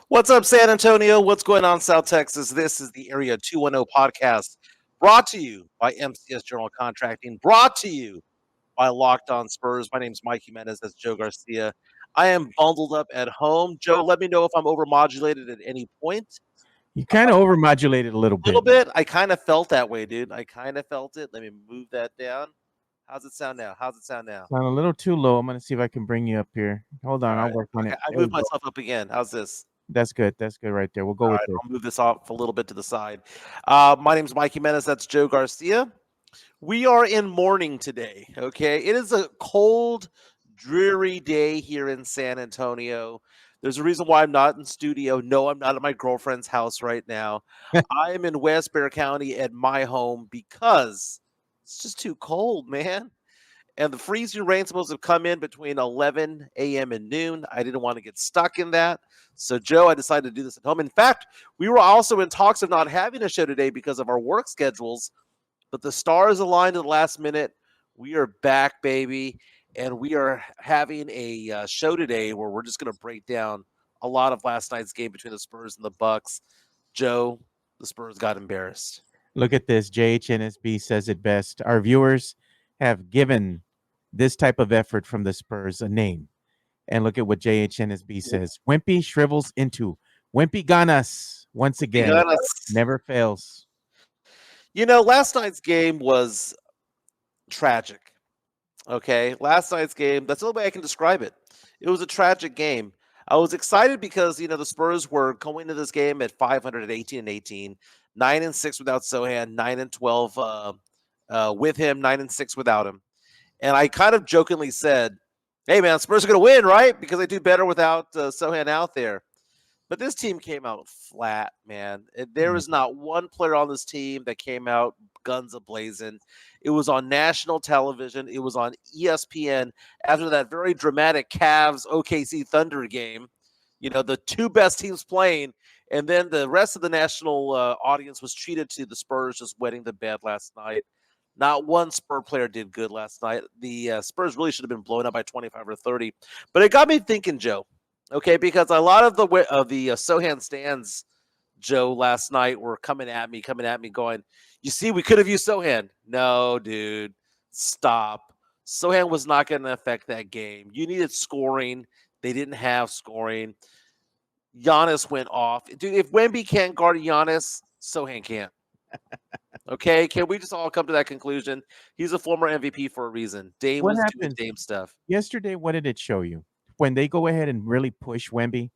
What's up, San Antonio? What's going on, South Texas? This is the Area 210 podcast, brought to you by MCS General Contracting, brought to you by Locked On Spurs. My name is Mike Jimenez. That's Joe Garcia. I am bundled up at home. Joe, let me know if I'm overmodulated at any point. You kind of overmodulated a little A little bit. bit. I kind of felt that way, dude. I kind of felt it. Let me move that down. How's it sound now? How's it sound now? Sound a little too low. I'm gonna see if I can bring you up here. Hold All on, I'll right. work on Okay. it. I There we moved go. myself up again. How's this? That's good. That's good right there. We'll go All with right, this. I'll move this off a little bit to the side. My name is Mike Jimenez. That's Joe Garcia. We are in mourning today, okay? It is a cold, dreary day here in San Antonio. There's a reason why I'm not in studio. No, I'm not at my girlfriend's house right now. I am in West Bexar County at my home because it's just too cold, man. And the freezing rain's supposed to come in between 11 a.m. and noon. I didn't want to get stuck in that. So, Joe, I decided to do this at home. In fact, we were also in talks of not having a show today because of our work schedules, but the stars aligned at the last minute. We are back, baby. And we are having a show today where we're just going to break down a lot of last night's game between the Spurs and the Bucks. Joe, the Spurs got embarrassed. Look at this. JHNSB says it best. Our viewers have given this type of effort from the Spurs a name. And look at what JHNSB says. Wimpy shrivels into Wimpy Ganas once We again. got us. Never fails. You know, last night's game was tragic. Okay, last night's game, that's the only way I can describe it. It was a tragic game. I was excited because, the Spurs were going into this game at 518 and 18, 9 and 6 without Sohan, 9 and 12 with him, 9 and 6 without him. And I kind of jokingly said, hey, man, Spurs are going to win, right? Because they do better without Sohan out there. But this team came out flat, man. There is not one player on this team that came out guns a-blazing. It was on national television. It was on ESPN after that very dramatic Cavs OKC Thunder game. The two best teams playing, and then the rest of the national audience was treated to the Spurs just wetting the bed last night. Not one Spur player did good last night. The Spurs really should have been blown up by 25 or 30. But it got me thinking, Joe. Okay, because a lot of the Sohan stands, Joe, last night were coming at me, going, you see, we could have used Sohan. No, dude, stop. Sohan was not going to affect that game. You needed scoring. They didn't have scoring. Giannis went off. Dude, if Wemby can't guard Giannis, Sohan can't. Okay, can we just all come to that conclusion? He's a former MVP for a reason. Dame What was doing happened Dame stuff. yesterday? What did it show you? When they go ahead and really push Wemby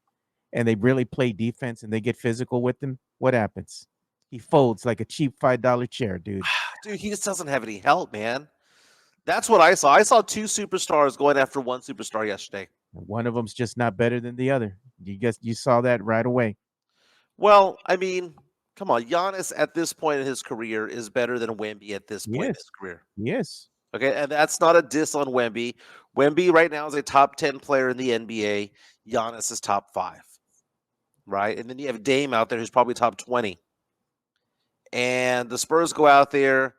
and they really play defense and they get physical with him, what happens? He folds like a cheap $5 chair, dude. Dude, he just doesn't have any help, man. That's what I saw. I saw two superstars going after one superstar yesterday. One of them's just not better than the other. You saw that right away. Well, I mean, come on. Giannis at this point in his career is better than Wemby at this point in his career. Yes. Okay, and that's not a diss on Wemby. Wemby right now is a top 10 player in the NBA. Giannis is top 5, right? And then you have Dame out there who's probably top 20. And the Spurs go out there,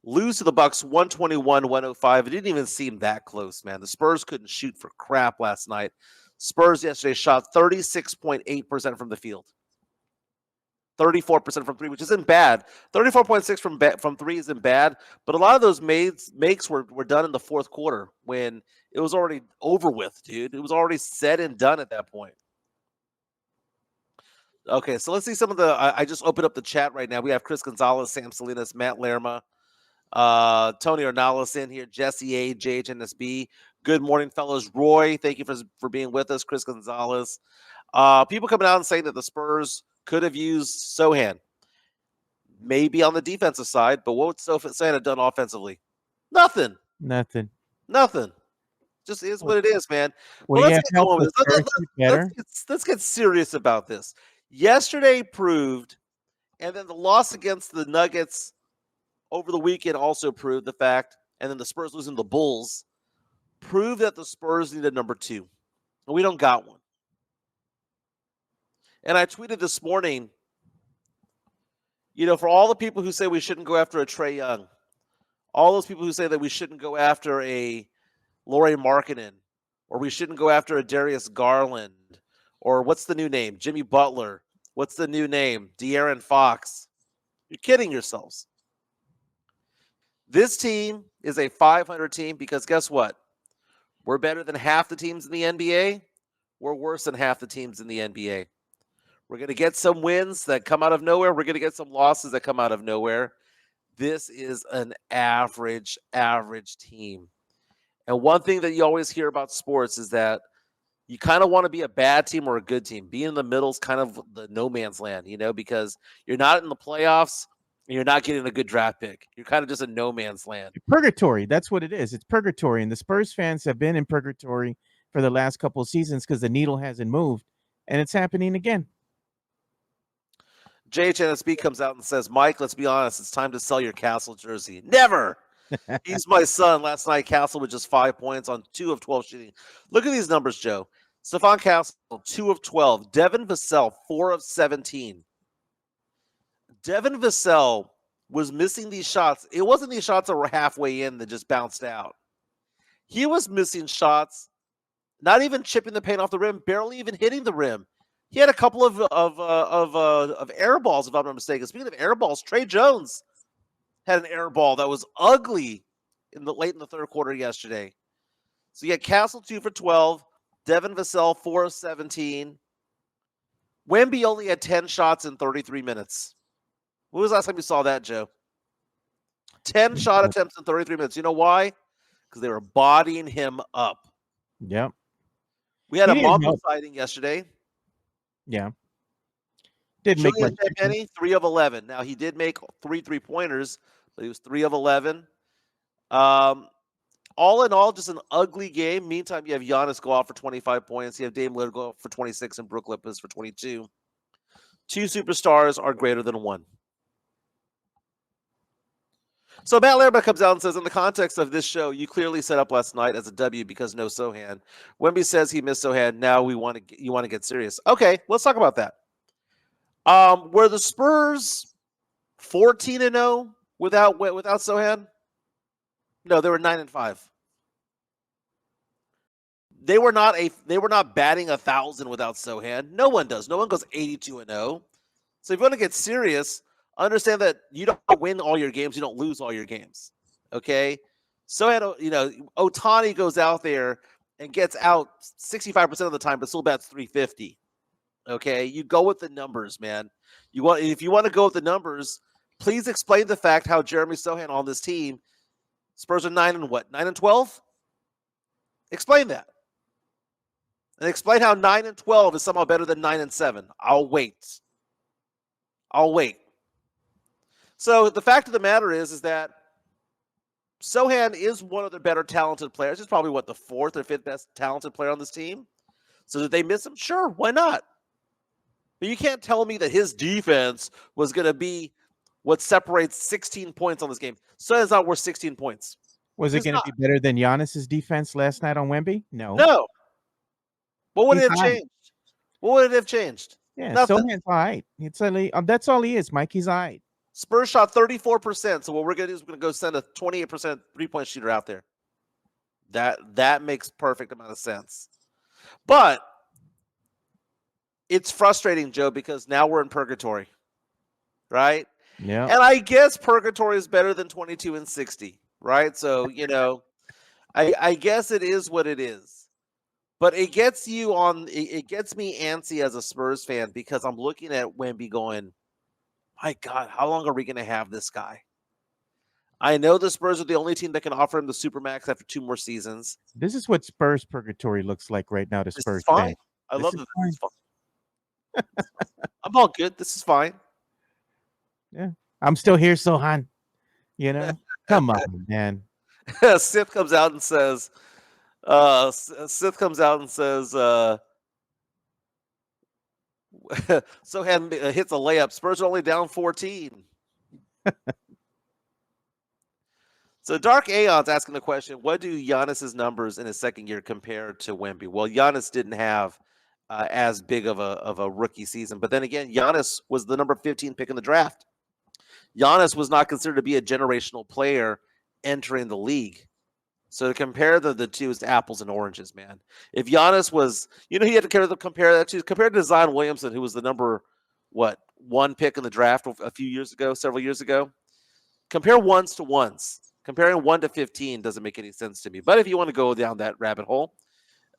lose to the Bucks 121-105. It didn't even seem that close, man. The Spurs couldn't shoot for crap last night. Spurs yesterday shot 36.8% from the field. 34% from 3, which isn't bad. 34.6 from 3 isn't bad, but a lot of those makes were done in the fourth quarter when it was already over with, dude. It was already said and done at that point. Okay, so let's see some of the. I just opened up the chat right now. We have Chris Gonzalez, Sam Salinas, Matt Lerma, Tony Ornalis in here, Jesse A, JHNSB. Good morning, fellas. Roy, thank you for being with us. Chris Gonzalez. People coming out and saying that the Spurs could have used Sohan. Maybe on the defensive side, but what would Sohan have done offensively? Nothing. Just is what it is, man. Well, Let's yeah, get going with this. better. Let's get serious about this. Yesterday proved, and then the loss against the Nuggets over the weekend also proved the fact, and then the Spurs losing the Bulls proved that the Spurs need a number 2. And we don't got one. And I tweeted this morning, for all the people who say we shouldn't go after a Trae Young, all those people who say that we shouldn't go after a Lauri Markkanen, or we shouldn't go after a Darius Garland, Or what's the new name? Jimmy Butler. What's the new name? De'Aaron Fox. You're kidding yourselves. This team is a 500 team because guess what? We're better than half the teams in the NBA. We're worse than half the teams in the NBA. We're going to get some wins that come out of nowhere. We're going to get some losses that come out of nowhere. This is an average team. And one thing that you always hear about sports is that you kind of want to be a bad team or a good team. Being in the middle is kind of the no man's land, because you're not in the playoffs and you're not getting a good draft pick. You're kind of just a no man's land. Purgatory. That's what it is. It's purgatory. And the Spurs fans have been in purgatory for the last couple of seasons because the needle hasn't moved. And it's happening again. JHNSB comes out and says, Mike, let's be honest. It's time to sell your Castle jersey. Never. He's my son. Last night, Castle with just 5 points on 2 of 12 shooting. Look at these numbers, Joe. Stephon Castle, 2 of 12. Devon Vassell, 4 of 17. Devon Vassell was missing these shots. It wasn't these shots that were halfway in that just bounced out. He was missing shots, not even chipping the paint off the rim, barely even hitting the rim. He had a couple of air balls, if I'm not mistaken. Speaking of air balls, Trey Jones had an air ball that was ugly late in the third quarter yesterday. So you had Castle 2 for 12, Devon Vassell 4 of 17. Wemby only had 10 shots in 33 minutes. When was the last time you saw that, Joe? 10 shot attempts in 33 minutes. You know why? Because they were bodying him up. Yep. We had a Mamba sighting yesterday. Yeah. Didn't make much. Penny, 3 of 11. Now, he did make 3 3-pointers, but he was 3 of 11. All in all, just an ugly game. Meantime, you have Giannis go out for 25 points. You have Dame Lillard go out for 26 and Brook Lopez for 22. 2 superstars are greater than 1. So Matt Lambert comes out and says, in the context of this show, you clearly set up last night as a W because no Sohan. Wemby says he missed Sohan. Now you want to get serious. Okay, let's talk about that. Were the Spurs 14-0 without Sohan? No, they were 9-5. They were not batting 1,000 without Sohan. No one does. No one goes 82-0. So if you want to get serious, understand that you don't win all your games, you don't lose all your games. Okay? Sohan, Ohtani goes out there and gets out 65% of the time, but still bats 350. Okay? You go with the numbers, man. If you want to go with the numbers, please explain the fact how Jeremy Sohan on this team, Spurs are 9-12? Explain that. And explain how 9-12 is somehow better than 9-7. I'll wait. So the fact of the matter is that Sohan is one of the better talented players. He's probably the 4th or 5th best talented player on this team. So did they miss him? Sure, why not? But you can't tell me that his defense was going to be what separates 16 points on this game. Sohan's not worth 16 points. Was it going to be better than Giannis's defense last night on Wemby? No. What would it have changed? What would it have changed? Yeah, Sohan's all right. That's all he is, Mike. He's all right. Spurs shot 34%. So what we're going to do is we're going to go send a 28% three-point shooter out there. That makes perfect amount of sense. But it's frustrating, Joe, because now we're in purgatory, right? Yeah. And I guess purgatory is better than 22-60, right? So, I guess it is what it is. But it gets me antsy as a Spurs fan because I'm looking at Wemby going, my God, how long are we going to have this guy? I know the Spurs are the only team that can offer him the Supermax after 2 more seasons. This is what Spurs purgatory looks like right now to This Spurs is fine. fans. I love this. This is fine. I'm all good. This is fine. Yeah. I'm still here, Sohan. Come on, man. Sith comes out and says, Sohan hits a layup. Spurs are only down 14. So Dark Aeon's asking the question, what do Giannis's numbers in his second year compare to Wemby? Well, Giannis didn't have as big of a rookie season. But then again, Giannis was the number 15 pick in the draft. Giannis was not considered to be a generational player entering the league. So to compare the two is apples and oranges, man. If Giannis was, he had to compare that to compared to Zion Williamson, who was the number one pick in the draft a few years ago, several years ago. Compare ones to ones. Comparing 1 to 15 doesn't make any sense to me. But if you want to go down that rabbit hole,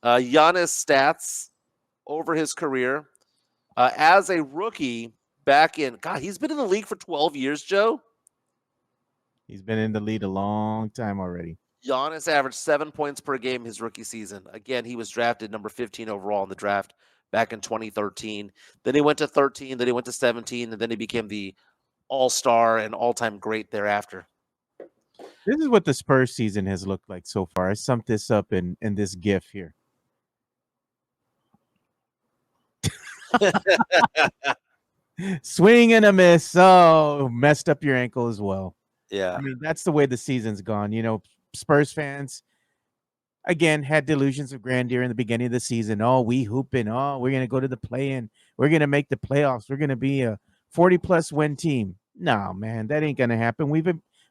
Giannis stats over his career as a rookie back in, God, he's been in the league for 12 years, Joe. He's been in the lead a long time already. Giannis averaged 7 points per game his rookie season. Again, he was drafted number 15 overall in the draft back in 2013. Then he went to 13, then he went to 17, and then he became the all-star and all-time great thereafter. This is what the Spurs season has looked like so far. I summed this up in this GIF here. Swing and a miss. Oh, messed up your ankle as well. Yeah. I mean, that's the way the season's gone. Spurs fans, again, had delusions of grandeur in the beginning of the season. Oh, we hooping. Oh, we're going to go to the play-in. We're going to make the playoffs. We're going to be a 40-plus win team. No, man, that ain't going to happen.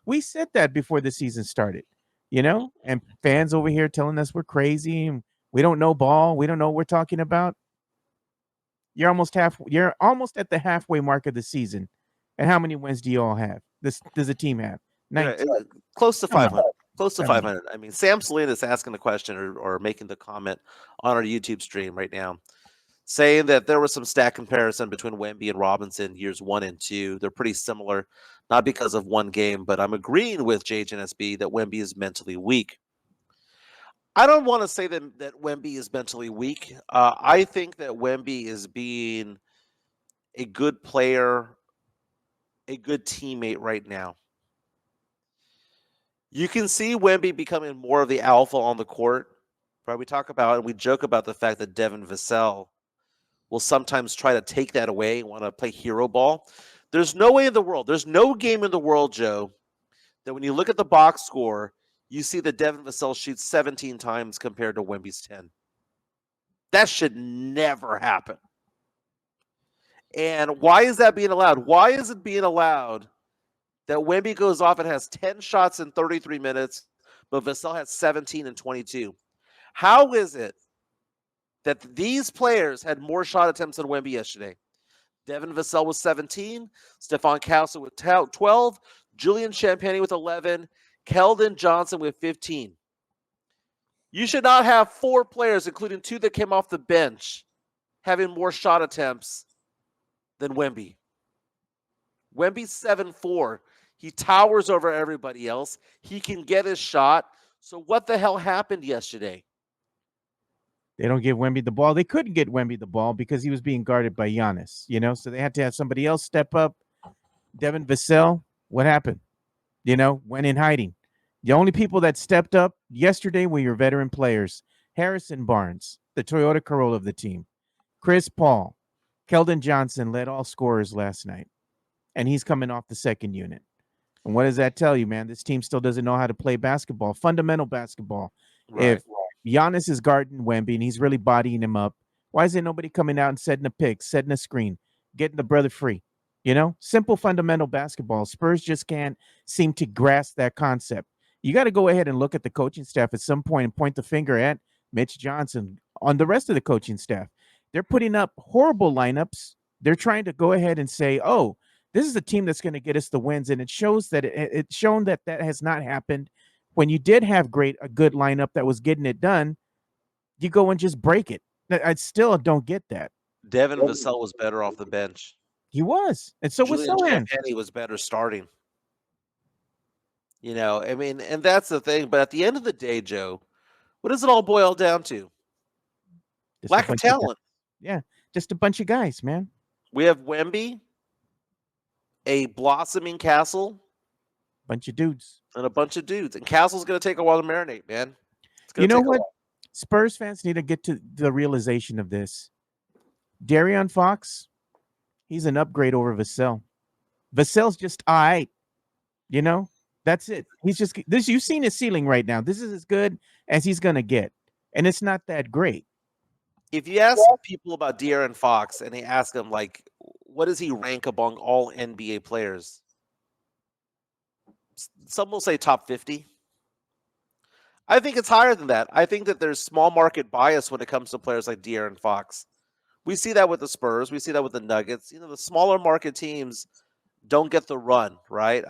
We said that before the season started, and fans over here telling us we're crazy and we don't know ball. We don't know what we're talking about. You're almost at the halfway mark of the season. And how many wins do you all have? Does the team have? 19. Close to 500. Close to 500. I mean, Sam Salinas asking the question or making the comment on our YouTube stream right now, saying that there was some stat comparison between Wemby and Robinson years 1 and 2. They're pretty similar, not because of one game, but I'm agreeing with JHNSB that Wemby is mentally weak. I don't want to say that Wemby is mentally weak. I think that Wemby is being a good player, a good teammate right now. You can see Wemby becoming more of the alpha on the court. Right? We talk about and we joke about the fact that Devon Vassell will sometimes try to take that away and want to play hero ball. There's no way in the world. There's no game in the world, Joe, that when you look at the box score, you see that Devon Vassell shoots 17 times compared to Wemby's 10. That should never happen. And why is that being allowed? Why is it being allowed that Wemby goes off and has 10 shots in 33 minutes, but Vassell has 17 and 22? How is it that these players had more shot attempts than Wemby yesterday? Devon Vassell with 17, Stephon Castle with 12, Julian Champagnie with 11, Keldon Johnson with 15. You should not have 4 players, including 2 that came off the bench, having more shot attempts than Wemby. Wemby's 7'4". He towers over everybody else. He can get his shot. So what the hell happened yesterday? They don't give Wemby the ball. They couldn't get Wemby the ball because he was being guarded by Giannis, so they had to have somebody else step up. Devon Vassell, what happened? Went in hiding. The only people that stepped up yesterday were your veteran players. Harrison Barnes, the Toyota Corolla of the team. Chris Paul. Keldon Johnson led all scorers last night. And he's coming off the second unit. And what does that tell you, man? This team still doesn't know how to play basketball, fundamental basketball. Right. If Giannis is guarding Wemby and he's really bodying him up, why isn't nobody coming out and setting a pick, setting a screen, getting the brother free? Simple fundamental basketball. Spurs just can't seem to grasp that concept. You got to go ahead and look at the coaching staff at some point and point the finger at Mitch Johnson on the rest of the coaching staff. They're putting up horrible lineups. They're trying to go ahead and say, oh, this is a team that's going to get us the wins. And it shows that it's shown that has not happened. When you did have a good lineup that was getting it done, you go and just break it. I still don't get that. Devon Vassell was better off the bench. He was. And so was Julian Champagnie was better starting. I mean, and that's the thing. But at the end of the day, Joe, what does it all boil down to? Just lack of talent. Yeah, just a bunch of guys, man. We have Wemby, a blossoming Castle, bunch of dudes, and a bunch of dudes. And Castle's going to take a while to marinate, man. You know what? Spurs fans need to get to the realization of this. De'Aaron Fox, he's an upgrade over Vassell. Vassell's just all right. That's it. He's just this. You've seen his ceiling right now. This is as good as he's going to get. And it's not that great. If you ask people about De'Aaron Fox and they ask him, like, what does he rank among all NBA players? Some will say top 50. I think it's higher than that. I think that there's small market bias when it comes to players like De'Aaron Fox. We see that with the Spurs. We see that with the Nuggets. The smaller market teams don't get the run, right?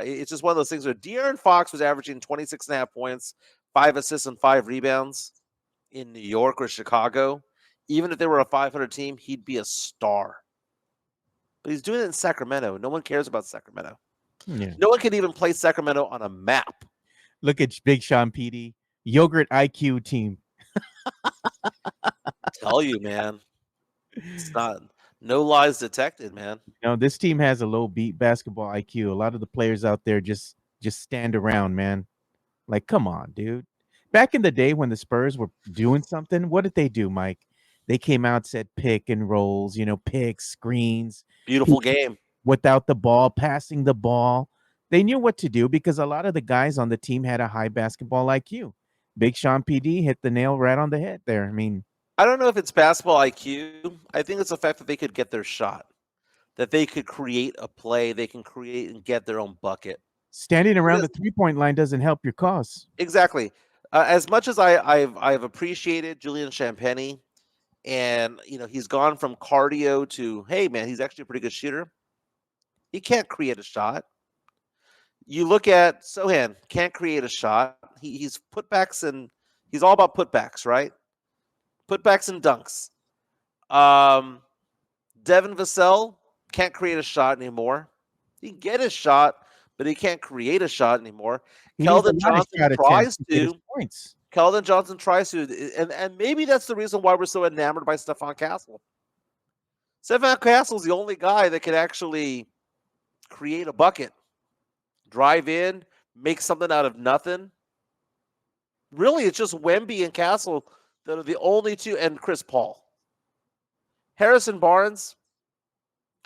It's just one of those things where De'Aaron Fox was averaging 26 and a half points, 5 assists, and 5 rebounds in New York or Chicago. Even if they were a 500 team, he'd be a star. But he's doing it in Sacramento. No one cares about Sacramento. Yeah. No one can even place Sacramento on a map. Look at Big Sean PD, yogurt IQ team. Tell you, man. It's not no lies detected, man. This team has a low beat basketball IQ. A lot of the players out there just stand around, man. Like, come on, dude. Back in the day when the Spurs were doing something, what did they do, Mike? They came out, said pick and rolls, picks, screens, Beautiful game. without the ball, passing the ball. They knew what to do because a lot of the guys on the team had a high basketball IQ. Big Sean PD hit the nail right on the head there. I mean, I don't know if it's basketball IQ. I think it's the fact that they could get their shot, that they could create a play, they can create and get their own bucket. standing around the 3-point line doesn't help your cause. Exactly. As much as I've appreciated Julian Champagny, and he's gone from cardio to, hey man, he's actually a pretty good shooter. He can't create a shot. You look at Sohan, can't create a shot. He's putbacks and he's all about putbacks, right? Putbacks and dunks. Devon Vassell can't create a shot anymore. He can get his shot, but he can't create a shot anymore. Keldon Johnson tries to. Keldon Johnson tries to, and maybe that's the reason why we're so enamored by Stephon Castle. Stephon Castle is the only guy that can actually create a bucket, drive in, make something out of nothing. Really, it's just Wemby and Castle that are the only two, and Chris Paul. Harrison Barnes,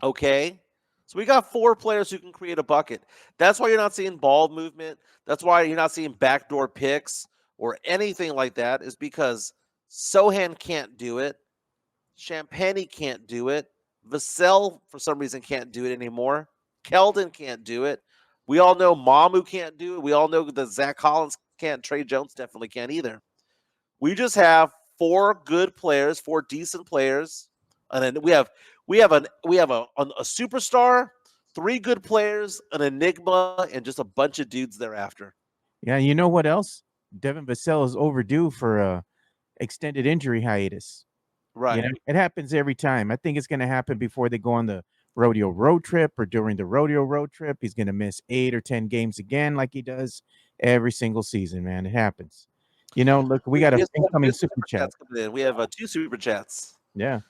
okay. So we got 4 players who can create a bucket. That's why you're not seeing ball movement. That's why you're not seeing backdoor picks or anything like that, is because Sohan can't do it. Champagny can't do it. Vassell, for some reason, can't do it anymore. Keldon can't do it. We all know Mamu can't do it. We all know that Zach Collins can't. Trey Jones definitely can't either. We just have 4 good players, 4 decent players, and then we have a superstar, 3 good players, an enigma, and just a bunch of dudes thereafter. Yeah, you know what else? Devon Vassell is overdue for a extended injury hiatus. Right. It happens every time. I think it's going to happen before they go on the rodeo road trip or during the rodeo road trip. He's going to miss 8 or 10 games again like he does every single season, man. It happens. Look, we got an incoming super chat. We have 2 super chats. Yeah.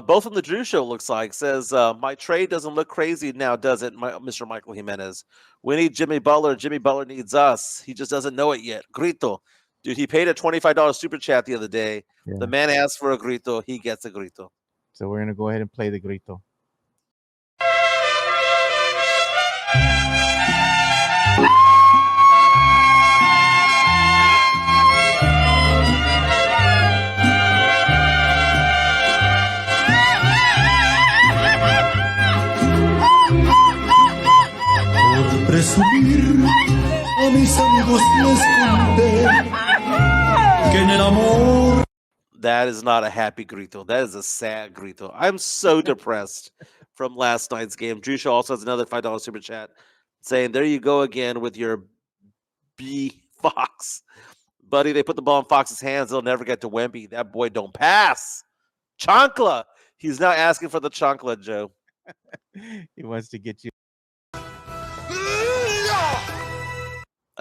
Both from the Drew Show, looks like. Says, my trade doesn't look crazy now, does it, Mr. Michael Jimenez? We need Jimmy Butler. Jimmy Butler needs us. He just doesn't know it yet. Grito. Dude, he paid a $25 super chat the other day. Yeah. The man asked for a grito. He gets a grito. So we're going to go ahead and play the grito. Presumir a mis amigos les conté que en el amor. That is not a happy grito. That is a sad grito. I'm so depressed from last night's game. Drew Shaw also has another $5 super chat saying, there you go again with your B Fox. Buddy, they put the ball in Fox's hands. They'll never get to Wemby. That boy don't pass. Chancla. He's now asking for the chancla, Joe. He wants to get you.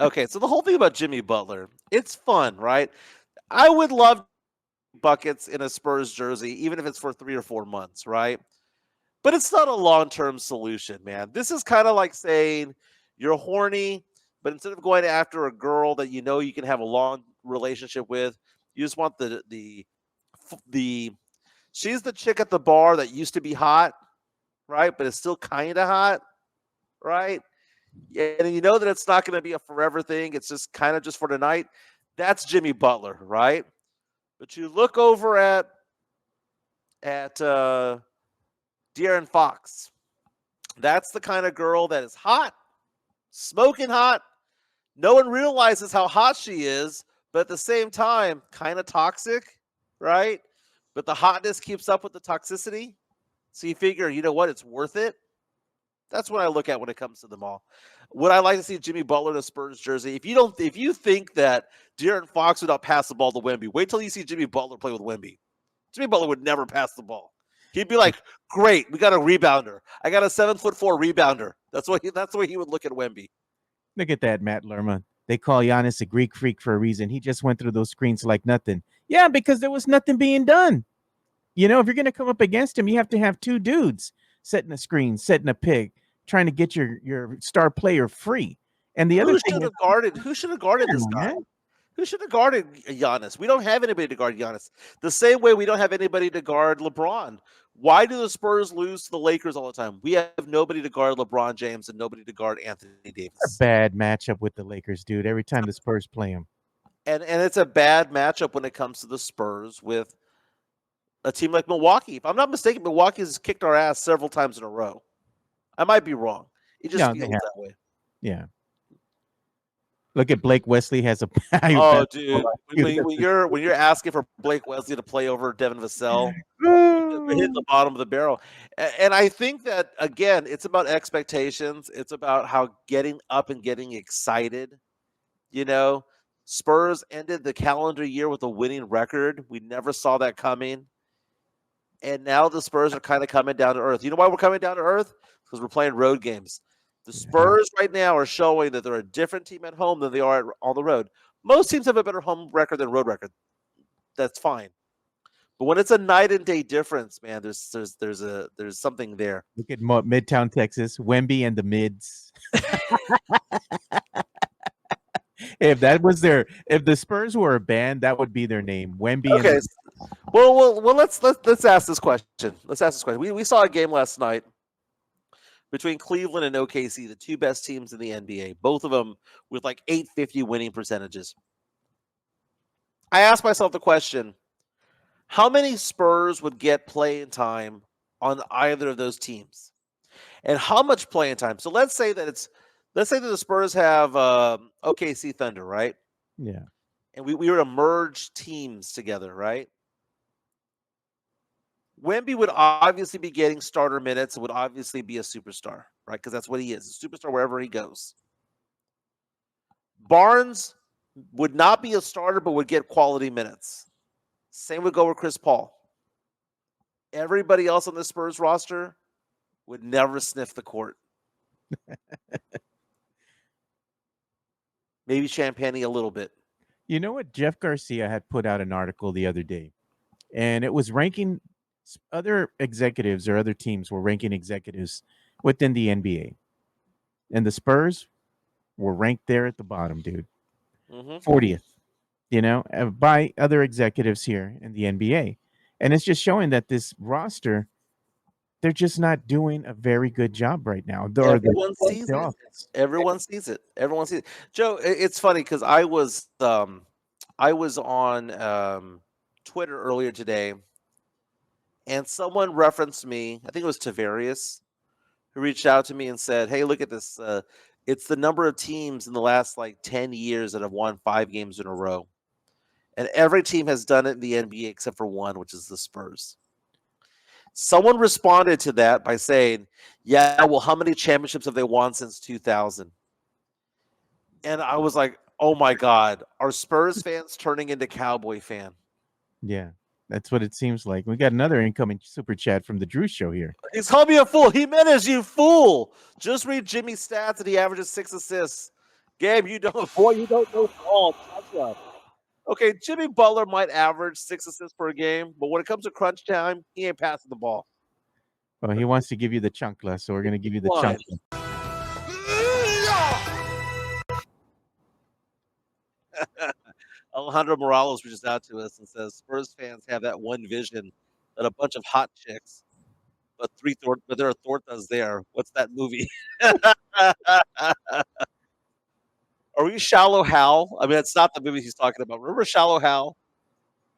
Okay, so the whole thing about Jimmy Butler, it's fun, right? I would love buckets in a Spurs jersey, even if it's for 3 or 4 months, right? But it's not a long-term solution, man. This is kind of like saying you're horny, but instead of going after a girl that you know you can have a long relationship with, you just want the she's the chick at the bar that used to be hot, right? But it's still kind of hot, right? And you know that it's not going to be a forever thing. It's just kind of just for tonight. That's Jimmy Butler, right? But you look over at De'Aaron Fox. That's the kind of girl that is hot, smoking hot. No one realizes how hot she is, but at the same time, kind of toxic, right? But the hotness keeps up with the toxicity. So you figure, you know what, it's worth it. That's what I look at when it comes to them all. Would I like to see Jimmy Butler in a Spurs jersey? If you think that De'Aaron Fox would not pass the ball to Wemby, wait till you see Jimmy Butler play with Wemby. Jimmy Butler would never pass the ball. He'd be like, "Great, we got a rebounder. I got a 7'4" rebounder." That's the way he would look at Wemby. Look at that, Matt Lerma. They call Giannis a Greek freak for a reason. He just went through those screens like nothing. Yeah, because there was nothing being done. You know, if you're going to come up against him, you have to have two dudes setting a screen, setting a pick, trying to get your star player free. And the other Who thing should is, have guarded? Who should have guarded this on, guy? man. Who should have guarded Giannis? We don't have anybody to guard Giannis. The same way we don't have anybody to guard LeBron. Why do the Spurs lose to the Lakers all the time? We have nobody to guard LeBron James and nobody to guard Anthony a Davis. bad matchup with the Lakers, dude. Every time the Spurs play them. And it's a bad matchup when it comes to the Spurs with a team like Milwaukee. If I'm not mistaken, Milwaukee has kicked our ass several times in a row. I might be wrong. It just No, they feels have. that way. Yeah. Look at Blake Wesley has a Oh, dude! When you're asking for Blake Wesley to play over Devon Vassell, we're hitting the bottom of the barrel. And I think that again, it's about expectations. It's about how getting up and getting excited. You know, Spurs ended the calendar year with a winning record. We never saw that coming. And now the Spurs are kind of coming down to earth. You know why we're coming down to earth? Because we're playing road games. The Spurs right now are showing that they're a different team at home than they are on the road. Most teams have a better home record than road record. That's fine. But when it's a night and day difference, man, there's something there. Look at Midtown Texas, Wemby and the Mids. If the Spurs were a band, that would be their name, Wemby. Okay. And Well, let's ask this question. We saw a game last night between Cleveland and OKC, the two best teams in the NBA, both of them with like 850 winning percentages. I asked myself the question, how many Spurs would get playing time on either of those teams? And how much playing time? So let's say that the Spurs have OKC Thunder, right? yeah, And we were to merge teams together, right? Wemby would obviously be getting starter minutes and would obviously be a superstar, right? Because that's what he is, a superstar wherever he goes. Barnes would not be a starter, but would get quality minutes. Same would go with Chris Paul. Everybody else on the Spurs roster would never sniff the court. Maybe Champagne a little bit. you know what? Jeff Garcia had put out an article the other day, and it was ranking other executives or other teams were ranking executives within the NBA, and the Spurs were ranked there at the bottom, dude. 40th, by other executives here in the NBA. And it's just showing that this roster, they're just not doing a very good job right now. Everyone sees it. Everyone sees it. Everyone sees it. Joe, it's funny because I was on Twitter earlier today, and someone referenced me. I think it was Tavarius, who reached out to me and said, "Hey, look at this. It's the number of teams in the last like 10 years that have won 5 games in a row. And every team has done it in the NBA except for one, which is the Spurs." Someone responded to that by saying, "Yeah, well, how many championships have they won since 2000?" And I was like, "Oh my God, are Spurs fans turning into Cowboy fan?" Yeah, that's what it seems like. We got another incoming super chat from the Drew Show here. He's called me a fool. Jimenez, you fool. Just read Jimmy's stats and he averages 6 assists. Gabe, you don't know all. Okay, Jimmy Butler might average 6 assists per game, but when it comes to crunch time, he ain't passing the ball. Well, he wants to give you the chunkla, so we're going to give you the Why? chunkla. Alejandro Morales reaches out to us and says Spurs fans have that one vision that a bunch of hot chicks, but there are tortas there. What's that movie? Are we Shallow Hal? I mean, it's not the movie he's talking about. Remember Shallow Hal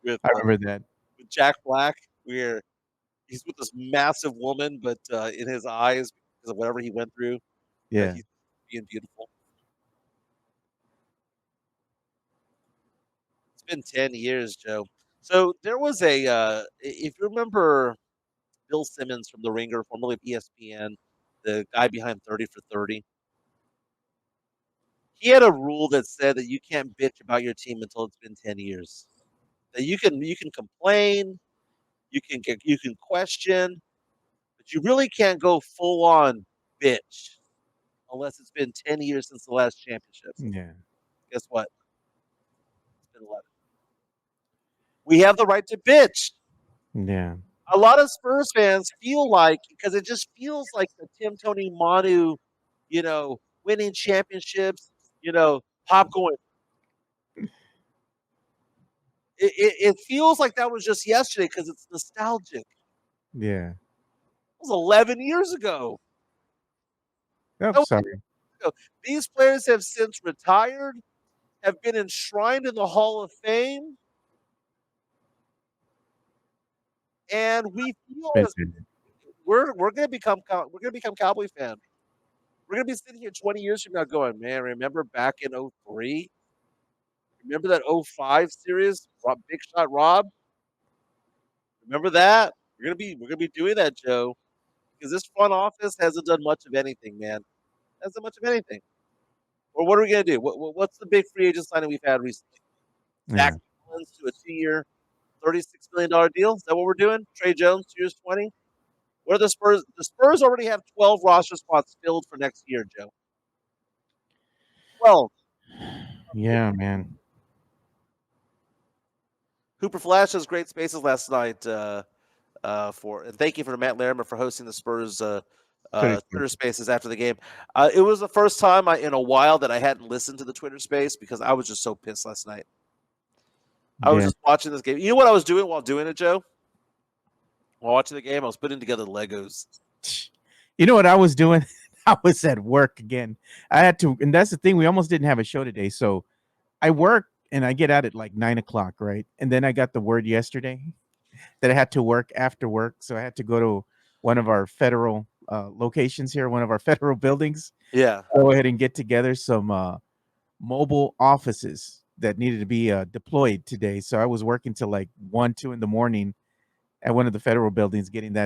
with I remember that. with Jack Black, where he's with this massive woman, but in his eyes, because of whatever he went through, Yeah. he's being beautiful. been 10 years, Joe. So there was if you remember Bill Simmons from The Ringer, formerly of ESPN, the guy behind 30 for 30. He had a rule that said that you can't bitch about your team until it's been 10 years. That you can complain, you can question, but you really can't go full on bitch unless it's been 10 years since the last championships. Yeah. Guess what? It's been 11. We have the right to bitch. Yeah. A lot of Spurs fans feel like because it just feels like the Tim Tony Manu, winning championships, pop going. It feels like that was just yesterday because it's nostalgic. Yeah. It was 11 years ago. Oh, That was sorry. 11 years ago. These players have since retired, have been enshrined in the Hall of Fame, and we feel as Listen. we're gonna become Cowboy fans. We're gonna be sitting here 20 years from now going, man, remember back in 03? Remember that 05 series? Big Shot Rob? Remember that? We're gonna be doing that, Joe, because this front office hasn't done much of anything, man. Hasn't done much of anything. Or what are we gonna do? What's the big free agent signing we've had recently? Zach Yeah. Collins to a 2-year, $36 million deal. Is that what we're doing? Trey Jones, 2 years, 20. What are the Spurs? The Spurs already have 12 roster spots filled for next year, Joe. 12. Yeah, man. Hooper Flash has great spaces last night. And thank you for Matt Larimer for hosting the Spurs Twitter Twitter space. Spaces after the game. It was the first time in a while that I hadn't listened to the Twitter Space because I was just so pissed last night. I was Yeah. just watching this game. You know what I was doing while doing it, Joe? While watching the game, I was putting together Legos. You know what I was doing? I was at work again. I had to, and that's the thing. We almost didn't have a show today. So I work and I get out at like 9 o'clock, right? And then I got the word yesterday that I had to work after work. So I had to go to one of our federal locations here, one of our federal buildings. Yeah. Go ahead and get together some mobile offices that needed to be deployed today. So I was working till like 1, 2 in the morning at one of the federal buildings, getting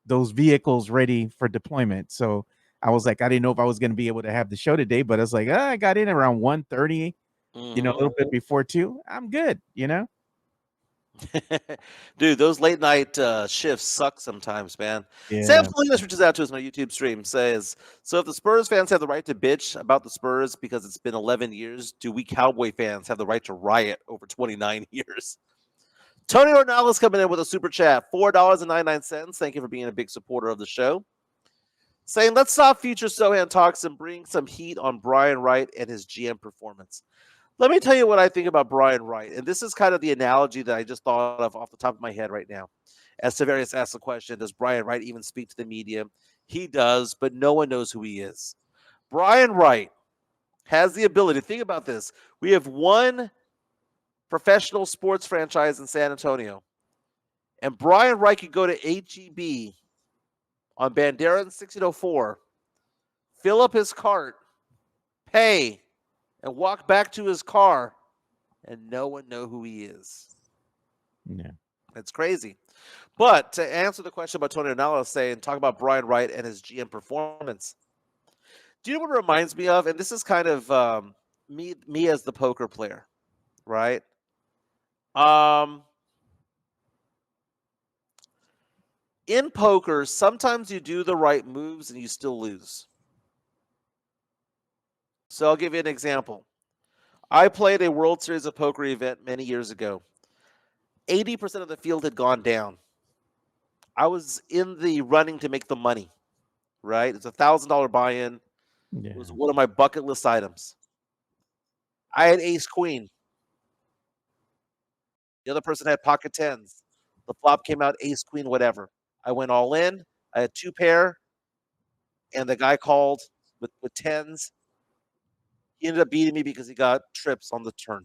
those vehicles ready for deployment. So I was like, I didn't know if I was going to be able to have the show today, but I was like, I got in around 1:30, a little bit before 2. I'm good, Dude, those late night shifts suck sometimes, man. Sam Yeah. Salinas reaches out to us on our YouTube stream, says, so if the Spurs fans have the right to bitch about the Spurs because it's been 11 years, do we Cowboy fans have the right to riot over 29 years? Tony Ornales coming in with a super chat, $4.99. Thank you for being a big supporter of the show. Saying, let's stop future Sohan talks and bring some heat on Brian Wright and his GM performance. Let me tell you what I think about Brian Wright. And this is kind of the analogy that I just thought of off the top of my head right now. As Tavares asked the question, does Brian Wright even speak to the media? He does, but no one knows who he is. Brian Wright has the ability. Think about this. We have one professional sports franchise in San Antonio. And Brian Wright could go to HEB on Bandera and 1604, fill up his cart, pay, and walk back to his car, and no one know who he is. Yeah. It's crazy. But to answer the question about Tony Ornales talk about Brian Wright and his GM performance. Do you know what it reminds me of? And this is kind of me as the poker player, right? In poker, sometimes you do the right moves and you still lose. So I'll give you an example. I played a World Series of Poker event many years ago. 80% of the field had gone down. I was in the running to make the money, right? It's $1,000 buy-in. Yeah. It was one of my bucket list items. I had ace queen. The other person had pocket tens. The flop came out ace queen, whatever. I went all in. I had 2 pair, and the guy called with tens. He ended up beating me because he got trips on the turn.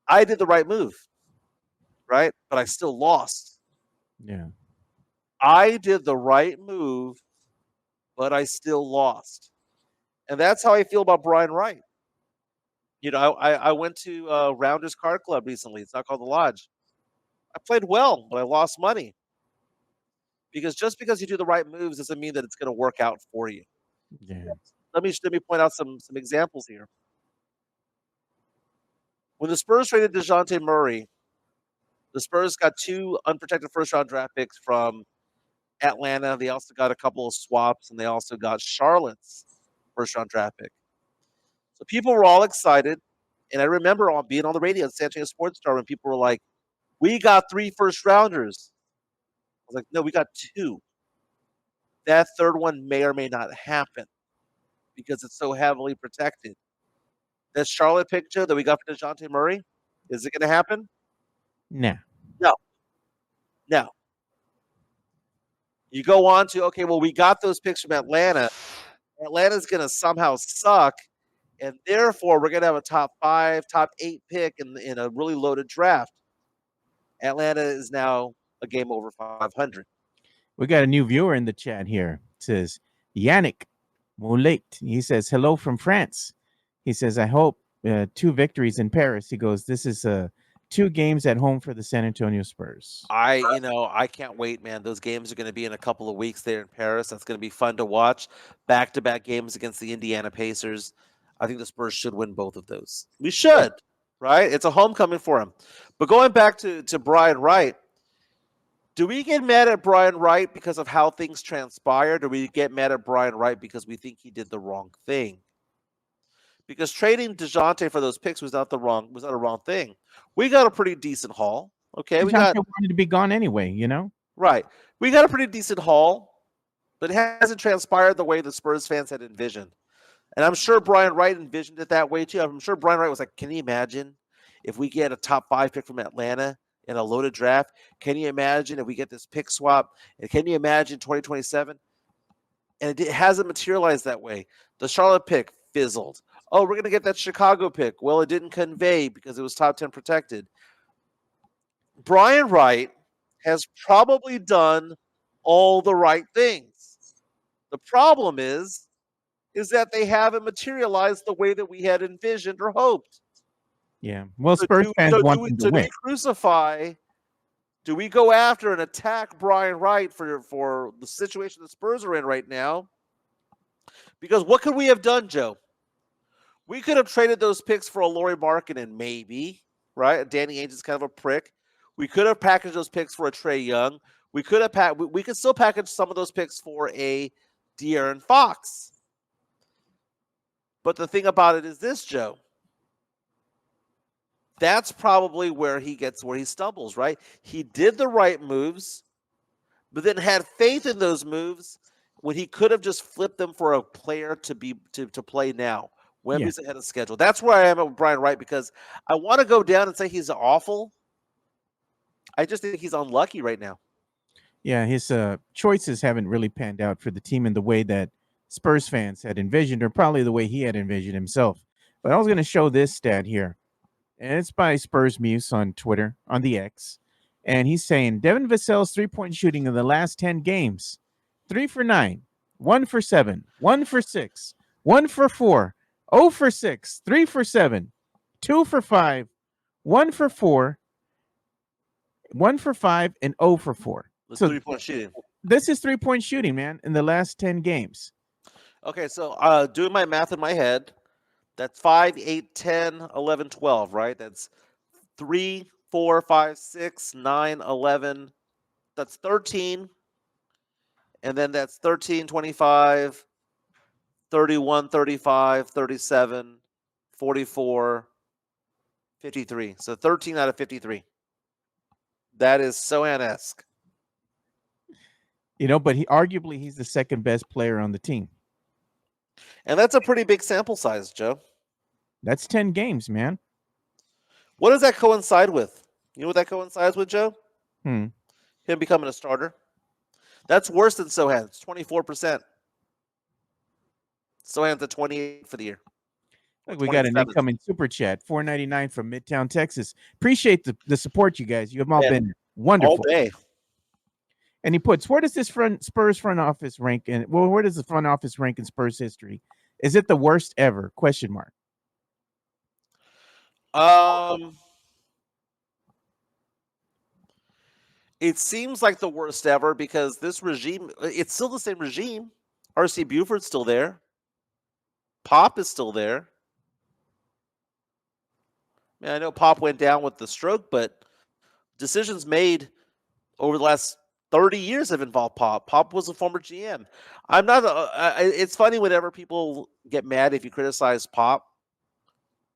I did the right move, right? But I still lost. Yeah. I did the right move, but I still lost. And that's how I feel about Brian Wright. I went to Rounders Card Club recently. It's not called the Lodge. I played well, but I lost money because just because you do the right moves doesn't mean that it's going to work out for you. Yeah. Let me point out some examples here. When the Spurs traded DeJounte Murray, the Spurs got 2 unprotected first round draft picks from Atlanta. They also got a couple of swaps, and they also got Charlotte's first round draft pick. So people were all excited. And I remember being on the radio at San Antonio Sports Star when people were like, "We got 3 first rounders." I was like, "No, we got 2. That third one may or may not happen because it's so heavily protected." That Charlotte pick, Joe, that we got for DeJounte Murray, is it going to happen? Nah. No. No. You go on to, okay, well, we got those picks from Atlanta. Atlanta's going to somehow suck, and therefore we're going to have a top 5, top 8 pick in a really loaded draft. Atlanta is now a game over 500. We got a new viewer in the chat here. It says Yannick Moulait. He says, hello from France. He says, I hope 2 victories in Paris. He goes, this is 2 games at home for the San Antonio Spurs. I can't wait, man. Those games are going to be in a couple of weeks there in Paris. That's going to be fun to watch. Back-to-back games against the Indiana Pacers. I think the Spurs should win both of those. We should, right? It's a homecoming for them. But going back to Brian Wright, do we get mad at Brian Wright because of how things transpired, or do we get mad at Brian Wright because we think he did the wrong thing? Because trading DeJounte for those picks was not a wrong thing. We got a pretty decent haul. Okay, we got wanted to be gone anyway, right. We got a pretty decent haul, but it hasn't transpired the way the Spurs fans had envisioned. And I'm sure Brian Wright envisioned it that way too. I'm sure Brian Wright was like, "Can you imagine if we get a top 5 pick from Atlanta in a loaded draft? Can you imagine if we get this pick swap? And can you imagine 2027?" And it hasn't materialized that way. The Charlotte pick fizzled. Oh, we're going to get that Chicago pick. Well, it didn't convey because it was top 10 protected. Brian Wright has probably done all the right things. The problem is that they haven't materialized the way that we had envisioned or hoped. Yeah. Well, So Spurs fans want them to do win. we crucify? Do we go after and attack Brian Wright for the situation the Spurs are in right now? Because what could we have done, Joe? We could have traded those picks for a Lauri Markkanen, maybe, right? Danny Ainge is kind of a prick. We could have packaged those picks for a Trae Young. We could still package some of those picks for a De'Aaron Fox. But the thing about it is this, Joe. That's probably where he stumbles, right? He did the right moves, but then had faith in those moves when he could have just flipped them for a player to play now. Wemby's ahead of schedule. That's where I am with Brian Wright, because I want to go down and say he's awful. I just think he's unlucky right now. Yeah, his choices haven't really panned out for the team in the way that Spurs fans had envisioned, or probably the way he had envisioned himself. But I was going to show this stat here, and it's by Spurs Muse on Twitter, on the X. And he's saying Devon Vassell's 3-point shooting in the last 10 games, 3 for 9, 1 for 7, 1 for 6, 1 for 4, 0 for 6, 3 for 7, 2 for 5, 1 for 4, 1 for 5, and 0 for 4. So 3-point shooting. This is 3-point shooting, man, in the last 10 games. Okay, so doing my math in my head, that's 5, 8, 10, 11, 12, right? That's 3, 4, 5, 6, 9, 11. That's 13. And then that's 13, 25, 31, 35, 37, 44, 53. So 13 out of 53. That is Sohan-esque. But he's the second best player on the team. And that's a pretty big sample size, Joe. That's 10 games, man. What does that coincide with? You know what that coincides with, Joe? Him becoming a starter. That's worse than Sohan. It's 24%. Sohan's at 28 for the year. Look, we got an incoming super chat, $4.99 from Midtown, Texas. Appreciate the support, you guys. You have all been wonderful. All day. And he puts, where does this Spurs front office rank? Where does the front office rank in Spurs history? Is it the worst ever? ? Um, it seems like the worst ever because this regime, it's still the same regime. R.C. Buford's still there. Pop is still there. I know Pop went down with the stroke, but decisions made over the last 30 years have involved Pop. Pop was a former GM. I'm not. It's funny whenever people get mad if you criticize Pop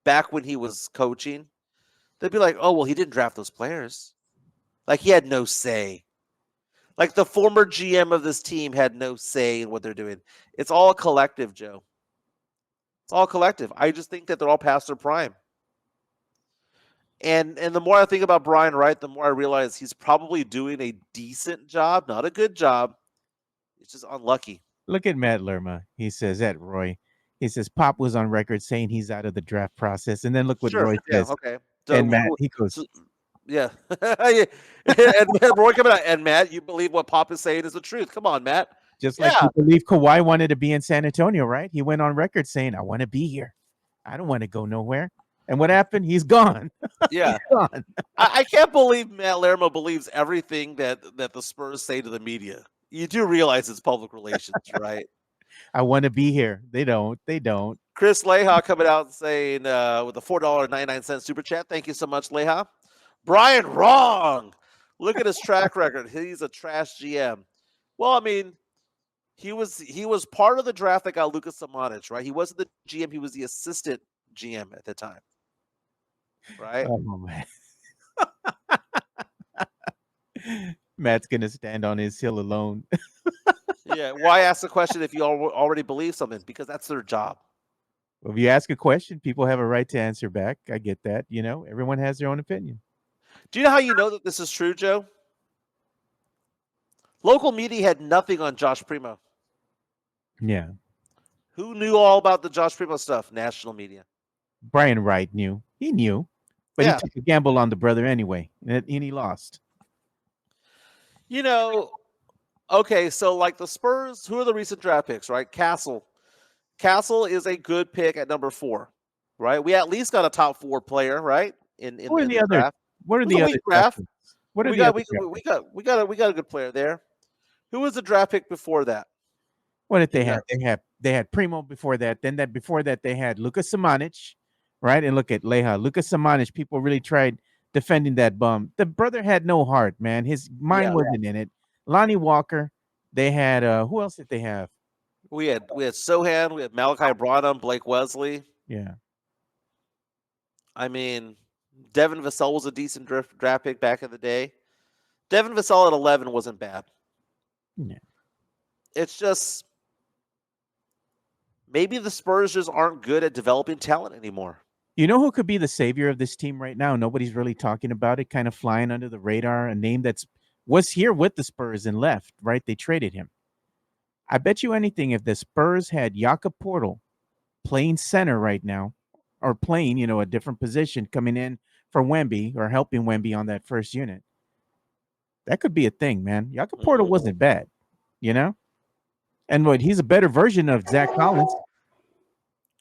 back when he was coaching. They'd be like, "Oh, well, he didn't draft those players. Like he had no say. Like the former GM of this team had no say in what they're doing. It's all collective, Joe. It's all collective. I just think that they're all past their prime. And the more I think about Brian Wright, the more I realize he's probably doing a decent job, not a good job. It's just unlucky. Look at Matt Lerma. He says at Roy. He says Pop was on record saying he's out of the draft process, and then look what Sure. Roy Yeah. says. Okay. And Matt, he goes, yeah. and Roy coming out. And Matt, you believe what Pop is saying is the truth. Come on, Matt. just like you believe Kawhi wanted to be in San Antonio, right? He went on record saying, "I want to be here. I don't want to go nowhere." And what happened? He's gone. Yeah. He's gone. I can't believe Matt Lerma believes everything that the Spurs say to the media. You do realize it's public relations, right? I want to be here. They don't. They don't. Chris Leha coming out and saying with a $4.99 super chat. Thank you so much, Leha. Brian, wrong. Look at his track record. He's a trash GM. Well, I mean, he was part of the draft that got Lucas Samanic, right? He wasn't the GM. He was the assistant GM at the time, right? Oh man. Matt's gonna stand on his hill alone. Yeah. Why ask the question if you already believe something? Because that's their job. If you ask a question, people have a right to answer back. I get that. You know, everyone has their own opinion. Do you know how you know that this is true, Joe? Local media had nothing on Josh Primo. Yeah. Who knew all about the Josh Primo stuff? National media. Brian Wright knew. He knew. But Yeah. he took a gamble on the brother anyway. And he lost. You know, okay, so like the Spurs, who are the recent draft picks, right? Castle. Castle is a good pick at number 4, right? We at least got a top 4 player, right? In Who are the other? draft. What are It was the a other weak draft. draft picks? What are We the got other we, draft we picks? got we got a good player there. Who was the draft pick before that? What did they Yeah. have? They had Primo before that. Then before that they had Lucas Samanic, right? And look at Leha. Lucas Samanic, people really tried defending that bum. The brother had no heart, man. His mind Yeah. wasn't in it. Lonnie Walker. They had who else did they have? We had Sohan, we had Malachi Branham, Blake Wesley. Yeah. I mean, Devon Vassell was a decent draft pick back in the day. Devon Vassell at 11 wasn't bad. Yeah. It's just maybe the Spurs just aren't good at developing talent anymore. You know who could be the savior of this team right now? Nobody's really talking about it, kind of flying under the radar. A name that's was here with the Spurs and left, right? They traded him. I bet you anything if the Spurs had Jakob Portal playing center right now, or playing, a different position coming in for Wemby or helping Wemby on that first unit, that could be a thing, man. Jakob Portal wasn't bad, and he's a better version of Zach Collins.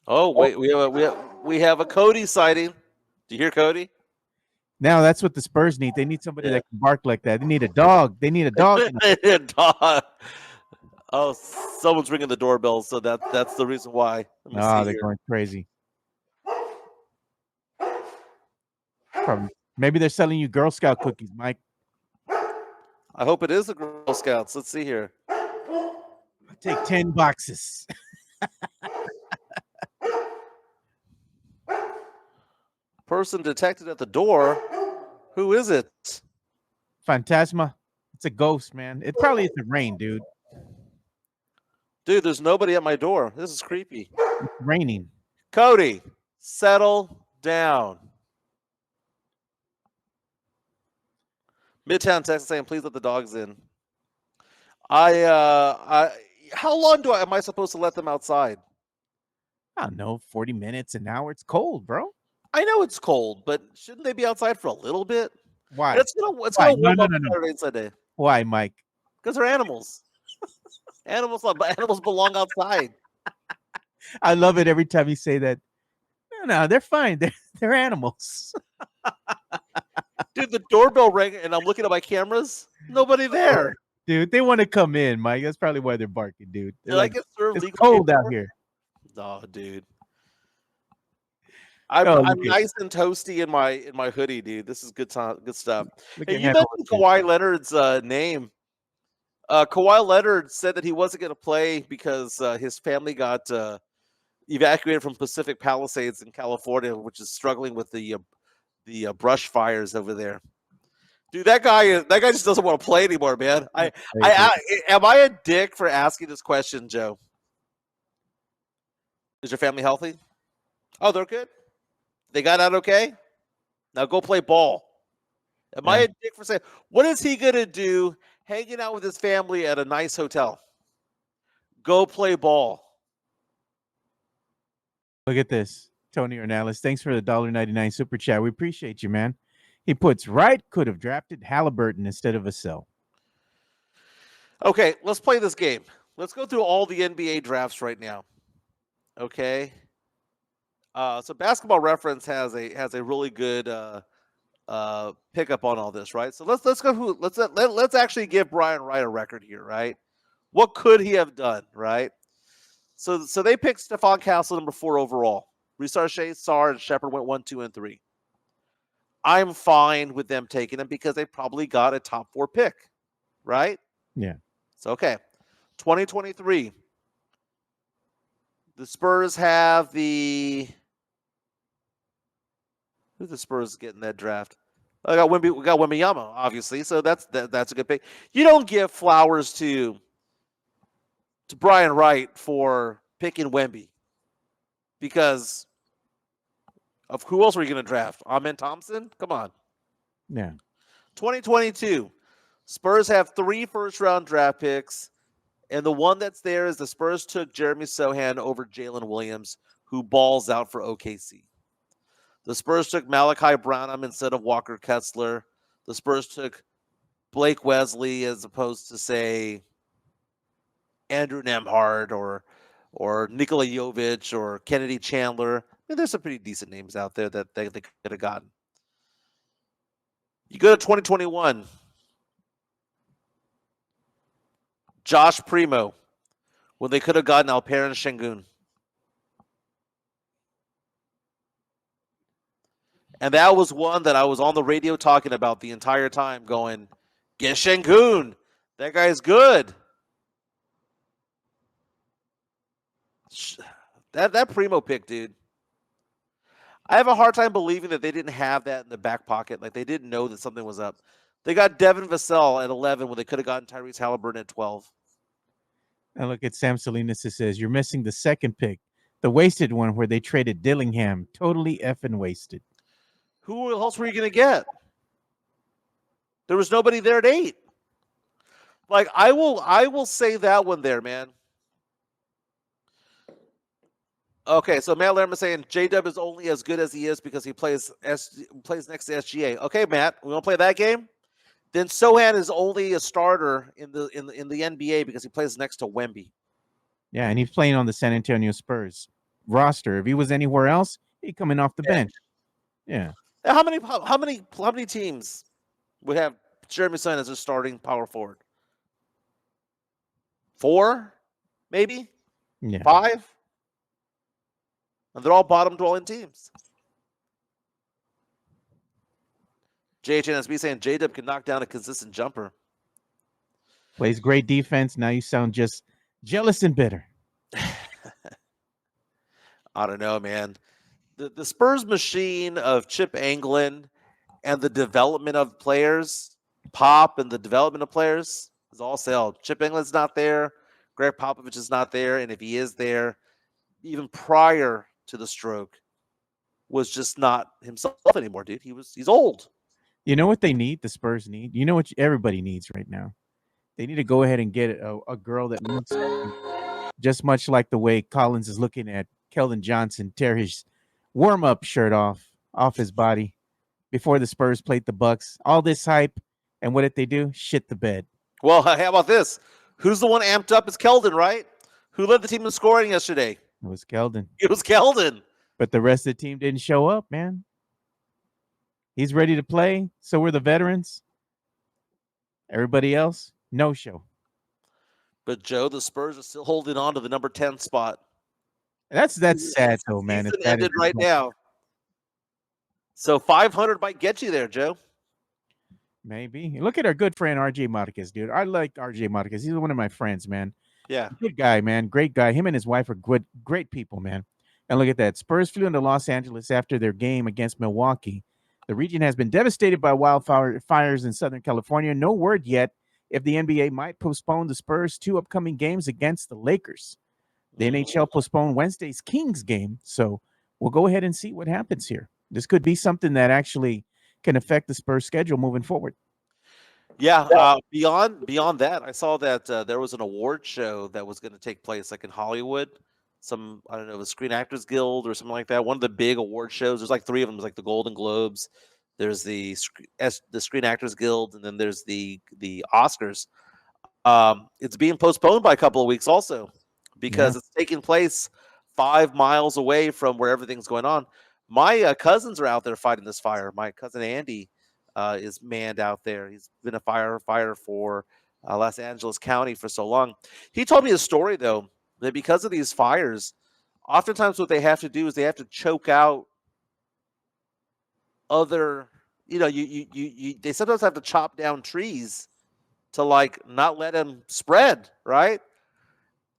Oh, wait, we have a Cody sighting. Do you hear Cody? Now that's what the Spurs need. They need somebody that can bark like that. They need a dog. They need a dog. Dog. Oh, someone's ringing the doorbell, so that's the reason why. Oh, they're going crazy. Probably. Maybe they're selling you Girl Scout cookies, Mike. I hope it is the Girl Scouts. Let's see here. I'll take 10 boxes. Person detected at the door. Who is it? Phantasma. It's a ghost, man. It probably is the rain, dude. Dude, there's nobody at my door. This is creepy. It's raining. Cody, settle down. Midtown Texas saying, please let the dogs in. How long am I supposed to let them outside? I don't know, 40 minutes, an hour. It's cold, bro. I know it's cold, but shouldn't they be outside for a little bit? Why? It's gonna warm up No. Saturday and Sunday. Why, Mike? Because they're animals. Animals belong outside. I love it every time you say that. No, they're fine. They're animals. Dude, the doorbell rang, and I'm looking at my cameras. Nobody there. Dude, they want to come in, Mike. That's probably why they're barking, dude. They're Did I like, get served it's legal cold out paperwork? here. No, dude. Oh, I'm look at- nice and toasty in my hoodie, dude. This is good stuff. Look Hey, at you Head mentioned Horse. Kawhi Leonard's name. Kawhi Leonard said that he wasn't going to play because his family got evacuated from Pacific Palisades in California, which is struggling with the brush fires over there. Dude, that guy just doesn't want to play anymore, man. Am I a dick for asking this question, Joe? Is your family healthy? Oh, they're good. They got out okay. Now go play ball. Am I a dick for saying what is he gonna do? Hanging out with his family at a nice hotel. Go play ball. Look at this. Tony Ornelas, thanks for the $1.99 super chat. We appreciate you, man. He puts Wright could have drafted Halliburton instead of Vassell. Okay, let's play this game. Let's go through all the NBA drafts right now. Okay. So Basketball Reference has a really good pickup on all this, right? So let's go. Let's actually give Brian Wright a record here, right? What could he have done, right? So they picked Stephon Castle number 4 overall. Richard Sarr and Shepard went 1, 2, and 3. I'm fine with them taking him because they probably got a top 4 pick, right? Yeah. So okay, 2023. The Spurs have the. Who the Spurs get in that draft? We got Wembanyama, obviously. So that's a good pick. You don't give flowers to Brian Wright for picking Wemby because of who else were you going to draft? Amen Thompson? Come on. Yeah. 2022. Spurs have 3 first-round draft picks, and the one that's there is the Spurs took Jeremy Sohan over Jalen Williams, who balls out for OKC. The Spurs took Malachi Branham instead of Walker Kessler. The Spurs took Blake Wesley as opposed to, say, Andrew Nemhard or Nikola Jovic or Kennedy Chandler. I mean, there's some pretty decent names out there that they could have gotten. You go to 2021. Josh Primo, when they could have gotten Alperen Şengün. And that was one that I was on the radio talking about the entire time going, get Şengün. That guy's good. That Primo pick, dude. I have a hard time believing that they didn't have that in the back pocket. Like they didn't know that something was up. They got Devon Vassell at 11 when they could have gotten Tyrese Halliburton at 12. And look at Sam Salinas that says, you're missing the second pick, the wasted one where they traded Dillingham. Totally effing wasted. Who else were you going to get? There was nobody there at 8. Like, I will say that one there, man. Okay, so Matt Lerman saying J-Dub is only as good as he is because he plays next to SGA. Okay, Matt, we want to play that game? Then Sohan is only a starter in the NBA because he plays next to Wemby. Yeah, and he's playing on the San Antonio Spurs roster. If he was anywhere else, he'd coming off the bench. Yeah. How many teams would have Jeremy Sohan as a starting power forward? 4, maybe? Yeah. 5? And they're all bottom-dwelling teams. JHNSB saying J-Dub can knock down a consistent jumper. Plays great defense. Now you sound just jealous and bitter. I don't know, man. The Spurs machine of Chip Anglin and the development of players, Pop and the development of players is all sailed. Chip Anglin's not there. Greg Popovich is not there. And if he is there, even prior to the stroke, was just not himself anymore, dude. He's old. You know what they need? The Spurs need? You know what everybody needs right now? They need to go ahead and get a girl that looks just much like the way Collins is looking at Keldon Johnson tear his warm-up shirt off his body before the Spurs played the Bucks. All this hype, and what did they do? Shit the bed. Well, how about this? Who's the one amped up is Keldon, right? Who led the team in scoring yesterday? It was Keldon. It was Keldon. But the rest of the team didn't show up, man. He's ready to play. So were the veterans. Everybody else, no show. But Joe, the Spurs are still holding on to the number 10 spot. That's sad though, man. Season It's sad ended right now. So 500 might get you there, Joe. Maybe. Look at our good friend RJ Marquez, dude. I like RJ Marquez. He's one of my friends, man. Yeah. Good guy, man. Great guy. Him and his wife are great people, man. And look at that. Spurs flew into Los Angeles after their game against Milwaukee. The region has been devastated by wildfires in Southern California. No word yet if the NBA might postpone the Spurs' 2 upcoming games against the Lakers. The NHL postponed Wednesday's Kings game. So we'll go ahead and see what happens here. This could be something that actually can affect the Spurs schedule moving forward. Yeah. Beyond that, I saw that there was an award show that was going to take place like in Hollywood. I don't know, the Screen Actors Guild or something like that. One of the big award shows. There's like 3 of them. There's like the Golden Globes. There's the Screen Actors Guild, and then there's the Oscars. It's being postponed by a couple of weeks also because it's taking place 5 miles away from where everything's going on. My cousins are out there fighting this fire. My cousin Andy is manned out there. He's been a firefighter for Los Angeles County for so long. He told me a story though that because of these fires, oftentimes what they have to do is they have to choke out other. They sometimes have to chop down trees to like not let them spread, right?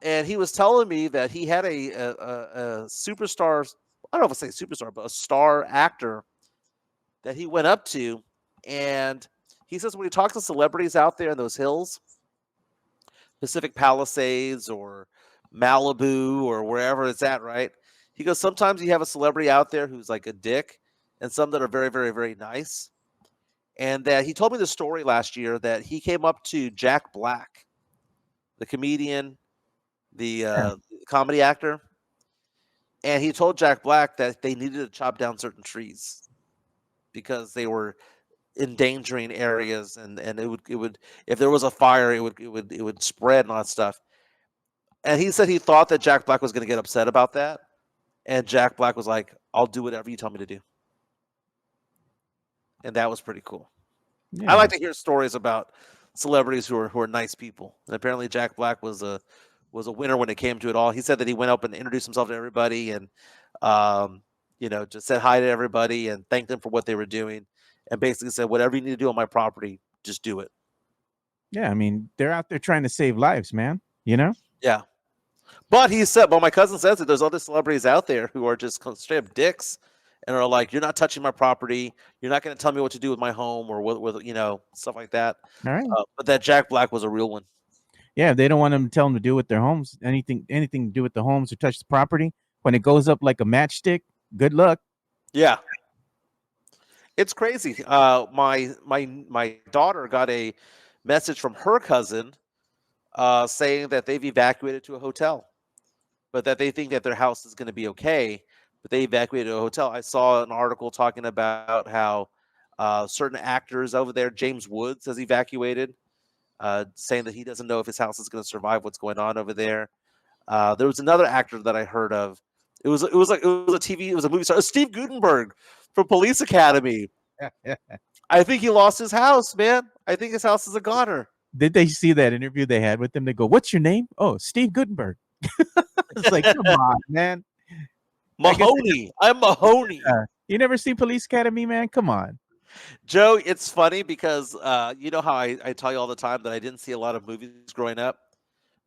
And he was telling me that he had a superstar. I don't know if I say superstar, but a star actor that he went up to. And he says when he talks to celebrities out there in those hills, Pacific Palisades or Malibu or wherever it's at, right? He goes, sometimes you have a celebrity out there who's like a dick and some that are very, very, very nice. And that he told me the story last year that he came up to Jack Black, the comedian, the comedy actor. And he told Jack Black that they needed to chop down certain trees because they were endangering areas, and it would if there was a fire, it would spread and all that stuff. And he said he thought that Jack Black was going to get upset about that, and Jack Black was like, "I'll do whatever you tell me to do," and that was pretty cool. Yeah. I like to hear stories about celebrities who are nice people, and apparently Jack Black was a winner when it came to it all. He said that he went up and introduced himself to everybody, and just said hi to everybody and thanked them for what they were doing. And basically said, whatever you need to do on my property, just do it. Yeah, I mean, they're out there trying to save lives, man. You know? Yeah. But he said, my cousin says that there's other celebrities out there who are just straight up dicks and are like, you're not touching my property. You're not going to tell me what to do with my home or with stuff like that. All right. But that Jack Black was a real one. Yeah, they don't want them to tell them to do with their homes, anything to do with the homes or touch the property. When it goes up like a matchstick, good luck. Yeah. It's crazy. My daughter got a message from her cousin saying that they've evacuated to a hotel, but that they think that their house is going to be okay, but they evacuated to a hotel. I saw an article talking about how certain actors over there, James Woods, has evacuated, saying that he doesn't know if his house is going to survive what's going on over there. There was another actor that I heard of. It was a movie star, Steve Guttenberg from Police Academy. I think he lost his house, man. I think his house is a goner. Did they see that interview they had with him? They go, "What's your name?" "Oh, Steve Guttenberg." It's like, come on, man. Mahoney. I'm Mahoney. You never see Police Academy, man? Come on. Joe, it's funny because you know how I tell you all the time that I didn't see a lot of movies growing up.